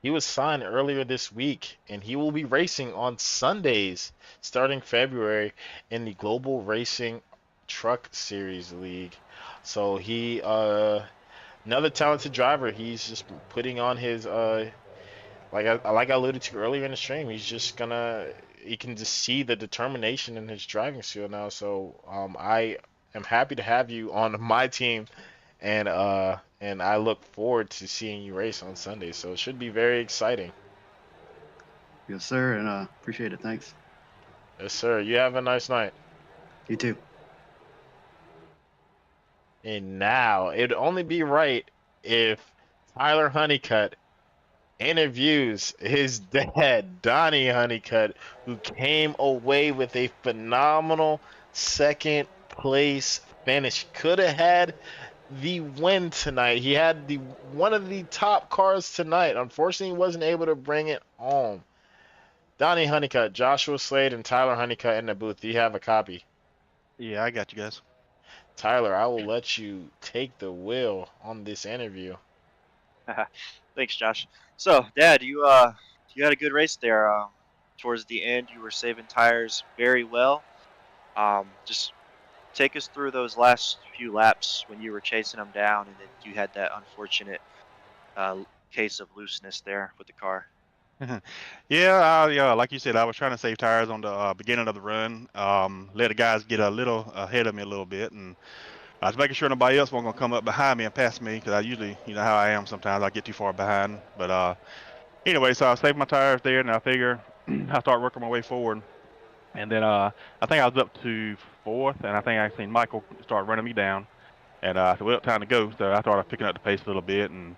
he was signed earlier this week, and he will be racing on Sundays starting February in the Global Racing Truck Series League. So he another talented driver. He's just putting on his like I alluded to earlier in the stream. You can just see the determination in his driving skill now. So I am happy to have you on my team, and I look forward to seeing you race on Sunday. So it should be very exciting. Yes, sir, and appreciate it. Thanks. Yes, sir. You have a nice night. You too. And now it'd only be right if Tyler Honeycutt interviews his dad, Donnie Honeycutt, who came away with a phenomenal second place finish. Could have had the win tonight. He had the one of the top cars tonight. Unfortunately, he wasn't able to bring it home. Donnie Honeycutt, Joshua Slade, and Tyler Honeycutt in the booth. Do you have a copy? Yeah, I got you guys. Tyler, I will let you take the wheel on this interview. Thanks, Josh. So, Dad, you had a good race there. Towards the end, you were saving tires very well. Just take us through those last few laps when you were chasing them down, and then you had that unfortunate case of looseness there with the car. Yeah, like you said, I was trying to save tires on the beginning of the run. Let the guys get a little ahead of me a little bit, and I was making sure nobody else wasn't gonna come up behind me and pass me, because I usually, you know how I am sometimes, I get too far behind. But anyway, so I saved my tires there, and I figure I start working my way forward, and then I think I was up to fourth, and I think I seen Michael start running me down, and I said, well, time to go. So I started picking up the pace a little bit, and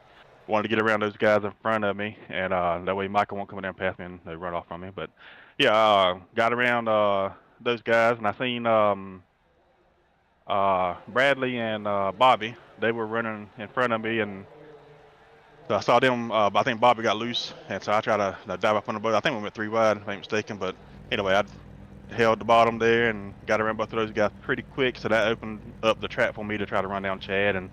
wanted to get around those guys in front of me, and that way Michael won't come in there and pass me and they run off from me. But yeah, got around those guys, and I seen Bradley and Bobby. They were running in front of me, and so I saw them. I think Bobby got loose, and so I tried to dive up on the boat. I think we went 3 wide, if I ain't mistaken. But anyway, I held the bottom there and got around both of those guys pretty quick, so that opened up the track for me to try to run down Chad. And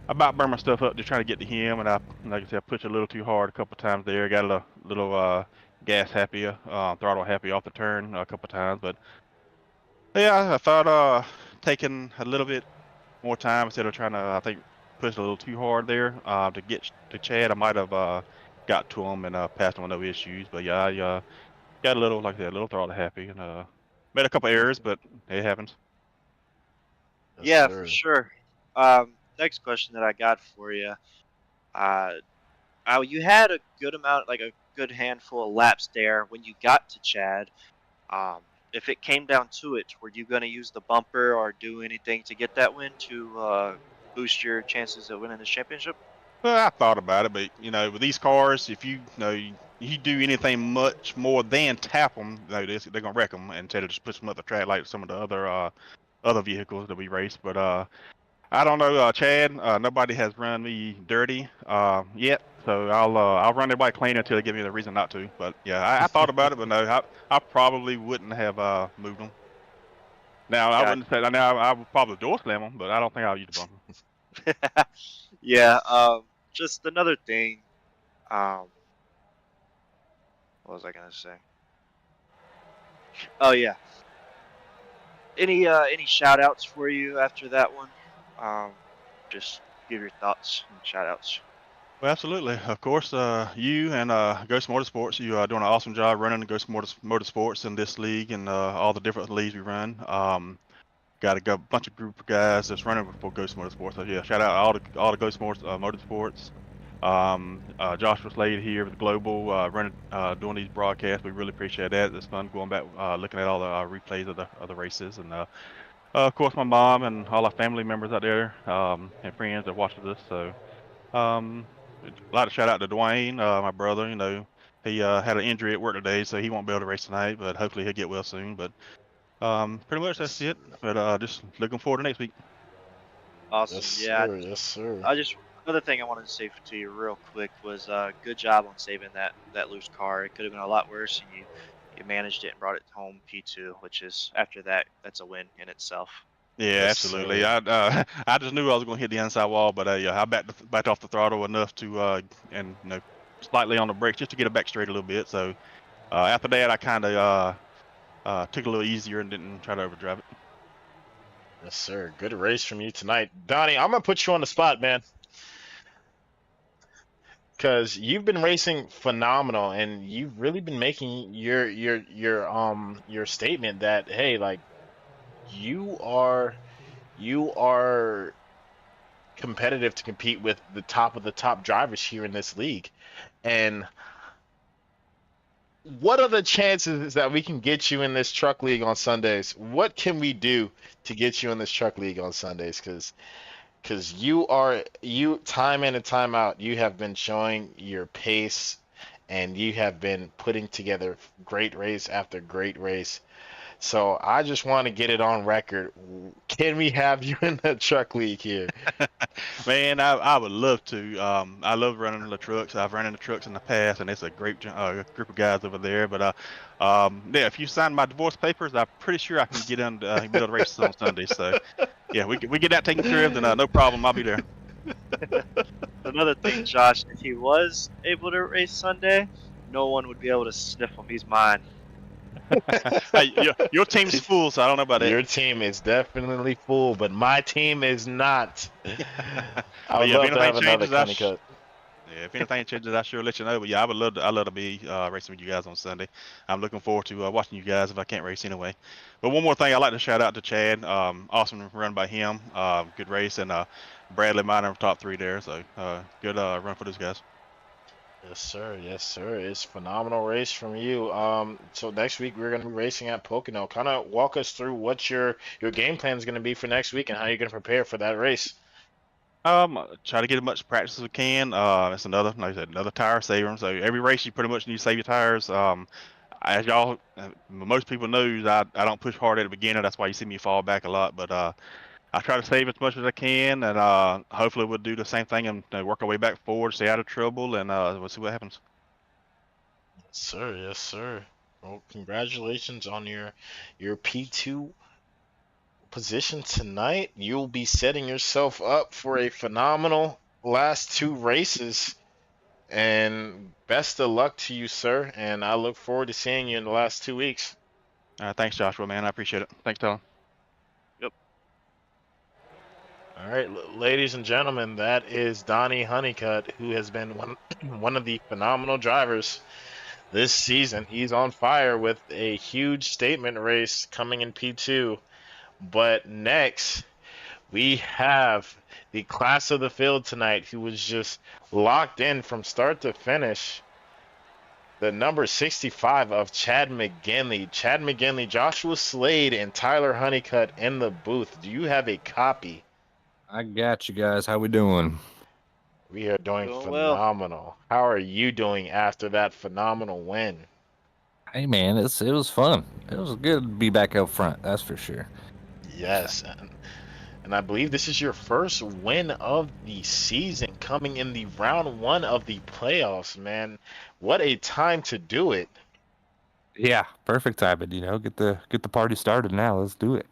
I about burned my stuff up just trying to get to him, and like I said, I pushed a little too hard a couple times there. Got a little gas happy, throttle happy off the turn a couple times. But yeah, I thought taking a little bit more time instead of trying to, I think, push a little too hard there to get to Chad. I might have got to him and passed him with no issues. But yeah, I got a little, like I said, a little throttle happy, and made a couple errors, but it happens. Yes, Yeah, sir. for sure. Next question that I got for you. You had a good amount, like a good handful of laps there when you got to Chad. If it came down to it, were you going to use the bumper or do anything to get that win to boost your chances of winning this championship? Well, I thought about it, but you know, with these cars, if you do anything much more than tap them, they're gonna wreck them instead of just push them up the track like some of the other vehicles that we race. But I don't know, Chad. Nobody has run me dirty yet, so I'll run everybody clean until they give me the reason not to. But yeah, I thought about it, but no, I probably wouldn't have moved them. Now I wouldn't say. Now I would probably door slam them, but I don't think I'll use the bumper. Yeah. Just another thing. What was I gonna say? Oh yeah. Any shout outs for you after that one? Just give your thoughts and shout outs. Well, absolutely. Of course, you and Ghost Motorsports, you are doing an awesome job running Ghost Motorsports in this league and all the different leagues we run. Got a bunch of group of guys that's running for Ghost Motorsports. So yeah, shout out all the Ghost Motorsports. Joshua Slade here with Global running, doing these broadcasts. We really appreciate that. It's fun going back, looking at all the replays of the races, and of course my mom and all our family members out there and friends that watch this. So a lot of shout out to Dwayne, my brother. You know, he had an injury at work today, so he won't be able to race tonight, but hopefully he'll get well soon. But pretty much that's it. But just looking forward to next week. Awesome. Yes, Yeah. sir. Yes, sir. Another thing I wanted to say to you real quick was good job on saving that loose car. It could have been a lot worse, and you managed it and brought it home P2, which is after that's a win in itself. Yeah, Yes, absolutely. sir. I just knew I was going to hit the inside wall, but yeah, I backed off the throttle enough to and slightly on the brakes just to get it back straight a little bit. So after that, I kind of took it a little easier and didn't try to overdrive it. Yes, sir. Good race from you tonight, Donnie. I'm gonna put you on the spot, man, because you've been racing phenomenal, and you've really been making your statement that hey, like you are competitive to compete with the top of the top drivers here in this league, and what are the chances that we can get you in this truck league on Sundays? What can we do to get you in this truck league on Sundays? Because you time in and time out, you have been showing your pace, and you have been putting together great race after great race. So I just want to get it on record. Can we have you in the truck league here? Man, I would love to. I love running the trucks. I've run in the trucks in the past, and it's a great group of guys over there. But yeah, if you sign my divorce papers, I'm pretty sure I can get in the races on Sunday. So Yeah, we get that taken care of, then no problem. I'll be there. Another thing, Josh, if he was able to race Sunday, no one would be able to sniff him. He's mine. Hey, your team's full, so I don't know about that. Your team is definitely full, but my team is not. I would yeah, love to have another changes, Honeycutt. Yeah, if anything changes, I sure let you know. But yeah, I love to be racing with you guys on Sunday. I'm looking forward to watching you guys if I can't race anyway. But one more thing, I'd like to shout out to Chad. Awesome run by him. Good race, and Bradley Minor top 3 there. So good run for those guys. Yes, sir. Yes, sir. It's phenomenal race from you. So next week we're gonna be racing at Pocono. Kind of walk us through what your game plan is gonna be for next week and how you're gonna prepare for that race. Try to get as much practice as we can. It's another, like I said, another tire saver. So every race you pretty much need to save your tires. As y'all, most people knows, I don't push hard at the beginning. That's why you see me fall back a lot. But I try to save as much as I can, and hopefully we'll do the same thing and work our way back forward, stay out of trouble, and we'll see what happens. Yes, sir. Yes, sir. Well, congratulations on your P2 position tonight. You'll be setting yourself up for a phenomenal last 2 races. And best of luck to you, sir. And I look forward to seeing you in the last 2 weeks. Thanks, Joshua, man. I appreciate it. Thanks, Tyler. Yep. All right, ladies and gentlemen, that is Donnie Honeycutt, who has been one of the phenomenal drivers this season. He's on fire with a huge statement race coming in P2. But next, we have the class of the field tonight, who was just locked in from start to finish. The number 65 of Chad McGinley. Chad McGinley, Joshua Slade, and Tyler Honeycutt in the booth. Do you have a copy? I got you guys. How we doing? We are doing Doing well. phenomenal. How are you doing after that phenomenal win? Hey man, it was fun. It was good to be back up front. That's for sure. Yes, and I believe this is your first win of the season, coming in the round 1 of the playoffs, man. What a time to do it. Yeah, perfect timing. Get the party started now. Let's do it.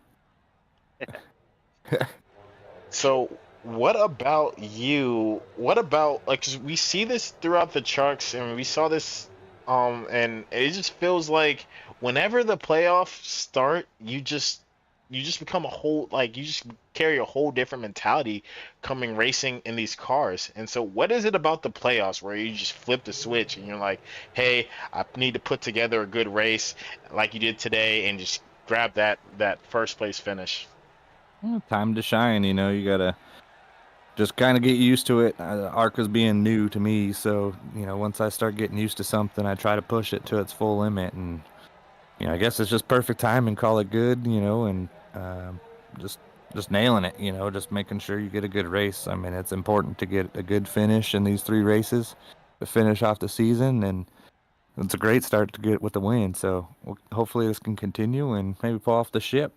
So, what about you? What about, like, 'cause we see this throughout the trucks, and we saw this, and it just feels like whenever the playoffs start, you just become a whole, like, you just carry a whole different mentality coming racing in these cars. And so what is it about the playoffs where you just flip the switch and you're like, hey, I need to put together a good race like you did today and just grab that first place finish? Time to shine. You gotta just kind of get used to it. Arca's being new to me, so once I start getting used to something, I try to push it to its full limit. And I guess it's just perfect time and call it good. And just nailing it. Just making sure you get a good race. I mean, it's important to get a good finish in these 3 races to finish off the season, and it's a great start to get with the win. So hopefully this can continue and maybe pull off the ship.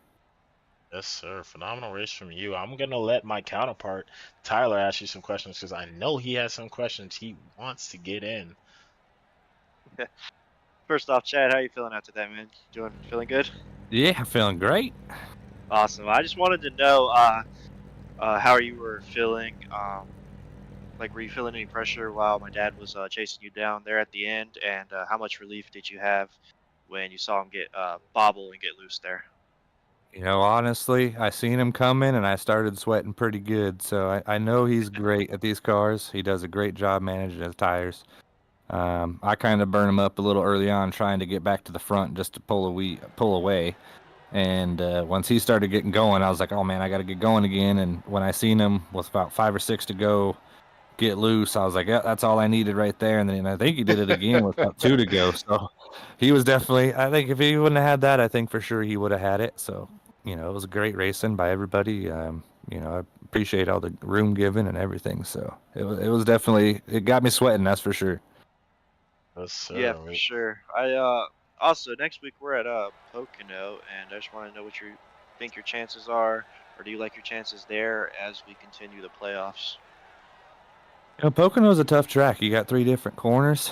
Yes, sir. Phenomenal race from you. I'm going to let my counterpart, Tyler, ask you some questions because I know he has some questions he wants to get in. First off, Chad, how you feeling after that, man? Feeling good? Yeah, feeling great. Awesome. I just wanted to know how you were feeling. Like, were you feeling any pressure while my dad was chasing you down there at the end? And how much relief did you have when you saw him get bobble and get loose there? Honestly, I seen him coming and I started sweating pretty good. So I know he's great at these cars. He does a great job managing his tires. I kind of burned him up a little early on trying to get back to the front just to pull away. And once he started getting going, I was like, oh man, I got to get going again. And when I seen him with about 5 or 6 to go get loose, I was like, yeah, that's all I needed right there. And then I think he did it again with about 2 to go. So he was definitely, I think if he wouldn't have had that, I think for sure he would have had it. So, it was a great racing by everybody. I appreciate all the room given and everything. So it was definitely, it got me sweating, that's for sure. Yes, sir. Yeah, for sure. Also, next week we're at Pocono, and I just want to know what you think your chances are, or do you like your chances there as we continue the playoffs? Pocono's a tough track. You got 3 different corners.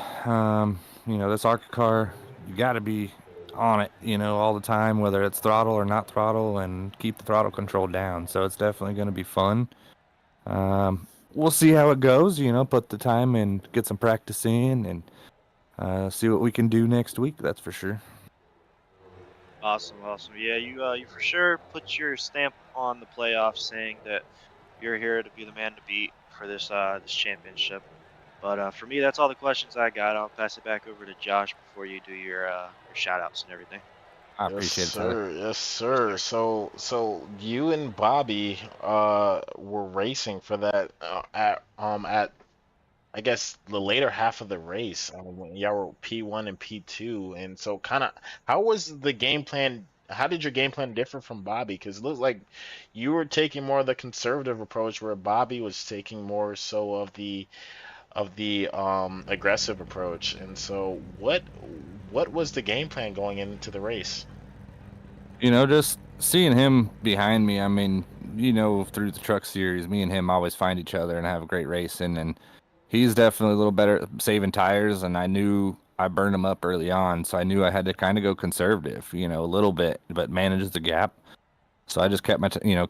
This Arca car, you got to be on it, all the time, whether it's throttle or not throttle, and keep the throttle control down. So it's definitely going to be fun. We'll see how it goes, put the time and get some practice in and see what we can do next week. That's for sure. Awesome. Yeah, you for sure put your stamp on the playoffs, saying that you're here to be the man to beat for this championship. But for me, that's all the questions I got. I'll pass it back over to Josh before you do your shout outs and everything. I appreciate it, Tyler. Yes, sir. So you and Bobby were racing for that at I guess the later half of the race when y'all were P1 and P2, and so kind of how was the game plan? How did your game plan differ from Bobby? Because it looked like you were taking more of the conservative approach, where Bobby was taking more so of the aggressive approach. And so what was the game plan going into the race? Just seeing him behind me. I mean, through the truck series, me and him always find each other and have a great racing, and he's definitely a little better at saving tires, and I knew I burned him up early on, so I knew I had to kind of go conservative, a little bit, but manage the gap. So I just kept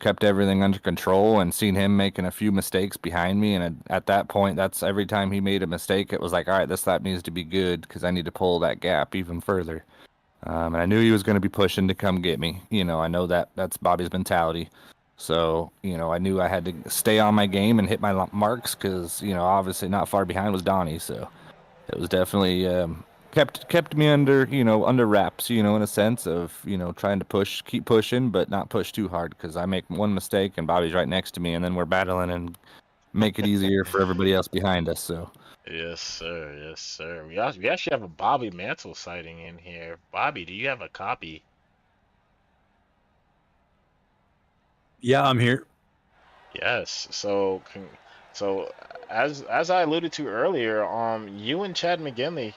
kept everything under control, and seen him making a few mistakes behind me, and at that point, that's every time he made a mistake, it was like, all right, this lap needs to be good because I need to pull that gap even further. And I knew he was going to be pushing to come get me. I know that's Bobby's mentality. So, I knew I had to stay on my game and hit my marks because, obviously not far behind was Donnie. So it was definitely kept me under wraps, in a sense of, trying to keep pushing, but not push too hard because I make one mistake and Bobby's right next to me, and then we're battling and make it easier for everybody else behind us. So. Yes, sir. Yes, sir. We actually have a Bobby Mantle sighting in here. Bobby, do you have a copy? Yeah, I'm here. Yes. So as I alluded to earlier, you and Chad McGinley,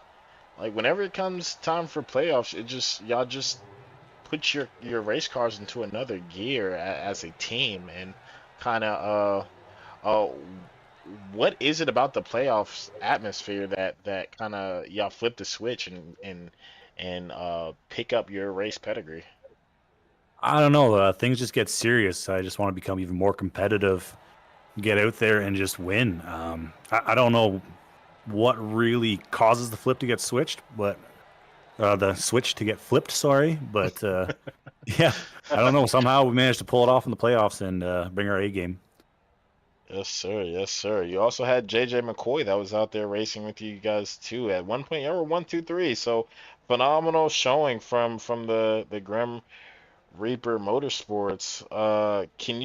like whenever it comes time for playoffs, y'all just put your race cars into another gear as a team, and kind of what is it about the playoffs atmosphere that kind of y'all flip the switch and pick up your race pedigree? I don't know. Things just get serious. I just want to become even more competitive, get out there and just win. I don't know what really causes the flip to get switched, but the switch to get flipped. Sorry, but yeah, I don't know. Somehow we managed to pull it off in the playoffs and bring our A game. Yes, sir. Yes, sir. You also had JJ McCoy that was out there racing with you guys too. At one point, you were 1, 2, 3. So phenomenal showing from the Grim Reaper Motorsports. Can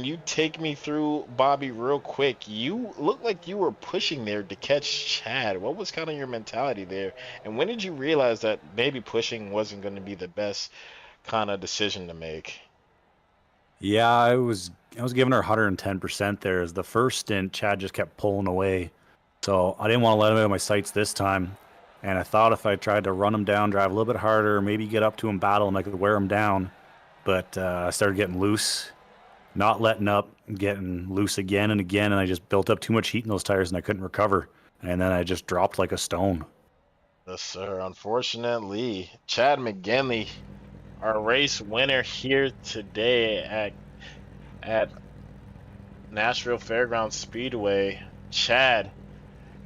you take me through, Bobby, real quick? You look like you were pushing there to catch Chad. What was kind of your mentality there? And when did you realize that maybe pushing wasn't going to be the best kind of decision to make? Yeah, I was giving her 110% there. As the first stint, Chad just kept pulling away, so I didn't want to let him out of my sights this time. And I thought if I tried to run him down, drive a little bit harder, maybe get up to him, battle him, I could wear him down. But I started getting loose, not letting up, getting loose again and again, and I just built up too much heat in those tires, and I couldn't recover. And then I just dropped like a stone. Yes, sir. Unfortunately, Chad McGinley, our race winner here today at Nashville Fairgrounds Speedway. Chad,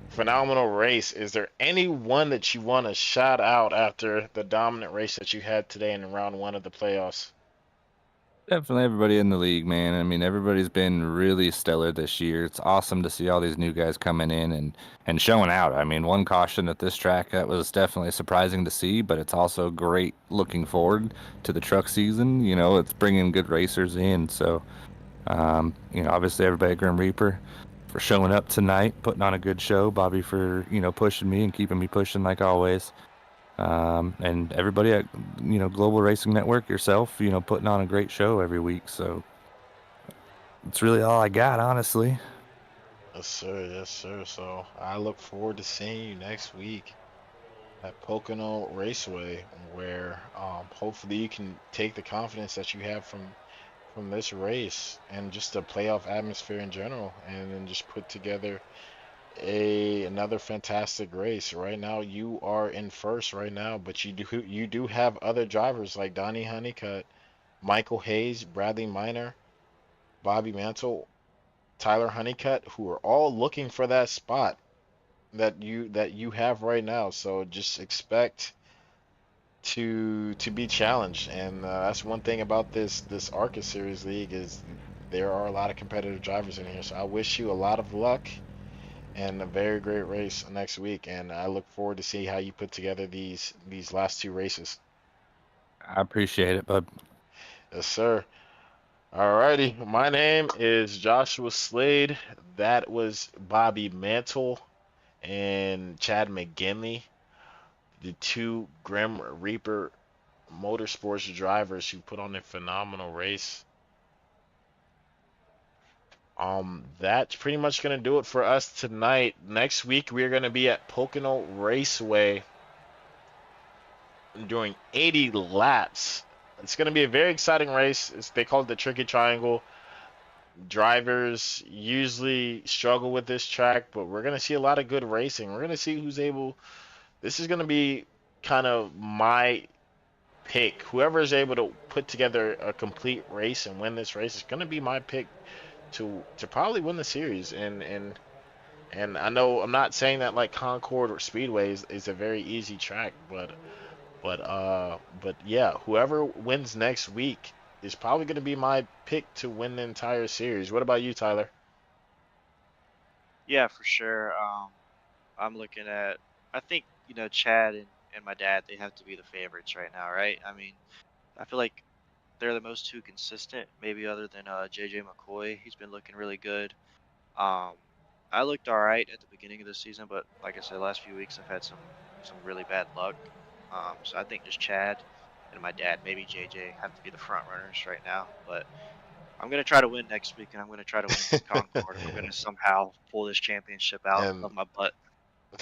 phenomenal race. Is there anyone that you want to shout out after the dominant race that you had today in round 1 of the playoffs? Definitely everybody in the league, man. I mean, everybody's been really stellar this year. It's awesome to see all these new guys coming in and showing out. I mean, one caution at this track, that was definitely surprising to see, but it's also great looking forward to the truck season. It's bringing good racers in. So, obviously everybody at Grim Reaper for showing up tonight, putting on a good show. Bobby for, pushing me and keeping me pushing like always. And everybody at, Global Racing Network, yourself, putting on a great show every week. So it's really all I got, honestly. Yes, sir. Yes, sir. So I look forward to seeing you next week at Pocono Raceway, where hopefully you can take the confidence that you have from this race and just the playoff atmosphere in general, and then just put together another fantastic race. Right now, you are in first right now, but you do have other drivers like Donnie Honeycutt, Michael Hayes, Bradley Miner, Bobby Mantle, Tyler Honeycutt, who are all looking for that spot that you have right now. So just expect to be challenged, and that's one thing about this Arca Series League is there are a lot of competitive drivers in here. So I wish you a lot of luck and a very great race next week, and I look forward to see how you put together these last two races. I appreciate it, bud. Yes, sir. Alrighty, my name is Joshua Slade. That was Bobby Mantle and Chad McGinley, the two Grim Reaper Motorsports drivers who put on a phenomenal race. That's pretty much gonna do it for us tonight. Next week we're gonna be at Pocono Raceway doing 80 laps. It's gonna be a very exciting race. They call it the Tricky Triangle. Drivers usually struggle with this track, but we're gonna see a lot of good racing. We're gonna see who's able. This is gonna be kind of my pick. Whoever is able to put together a complete race and win this race is gonna be my pick to probably win the series. And I know I'm not saying that like Concord or Speedway is a very easy track, but yeah, whoever wins next week is probably going to be my pick to win the entire series. What about you, Tyler? Yeah, for sure. I'm looking at. I think Chad and my dad. They have to be the favorites right now, right? I mean, I feel like they're the most two consistent, maybe other than JJ McCoy. He's been looking really good. Um, I looked all right at the beginning of the season, but like I said, the last few weeks I've had some really bad luck. So I think just Chad and my dad, maybe JJ, have to be the front runners right now. But I'm gonna try to win next week, and I'm gonna try to win Concord. I'm gonna somehow pull this championship out And of my butt.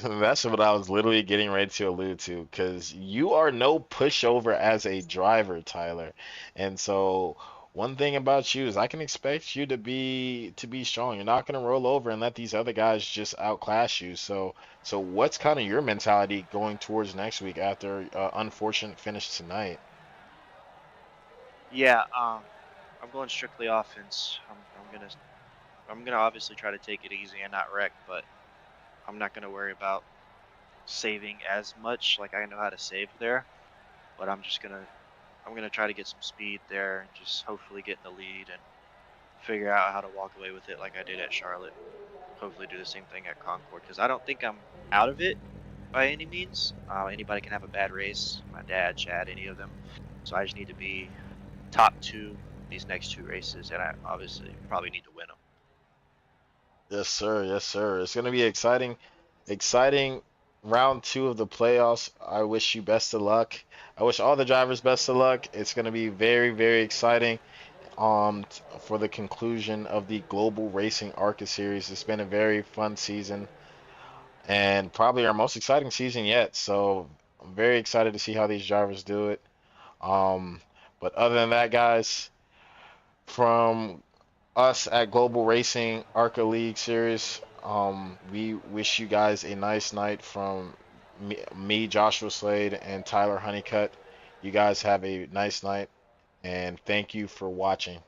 that's what I was literally getting ready to allude to, because you are no pushover as a driver, Tyler. And so one thing about you is I can expect you to be strong. You're not gonna roll over and let these other guys just outclass you. So what's kind of your mentality going towards next week after unfortunate finish tonight? Yeah, I'm going strictly offense. I'm gonna obviously try to take it easy and not wreck, but I'm not gonna worry about saving as much. Like I know how to save there, but I'm gonna try to get some speed there and just hopefully get in the lead and figure out how to walk away with it like I did at Charlotte. Hopefully do the same thing at Concord because I don't think I'm out of it by any means. Anybody can have a bad race. My dad, Chad, any of them. So I just need to be top two these next two races, and I obviously probably need to win them. Yes, sir. Yes, sir. It's gonna be exciting, exciting round two of the playoffs. I wish you best of luck. I wish all the drivers best of luck. It's gonna be very, very exciting. For the conclusion of the Global Racing ARCA series, it's been a very fun season and probably our most exciting season yet. So I'm very excited to see how these drivers do it. Um, but other than that, guys, from us at Global Racing Arca League Series. We wish you guys a nice night from me, Joshua Slade, and Tyler Honeycutt. You guys have a nice night, and thank you for watching.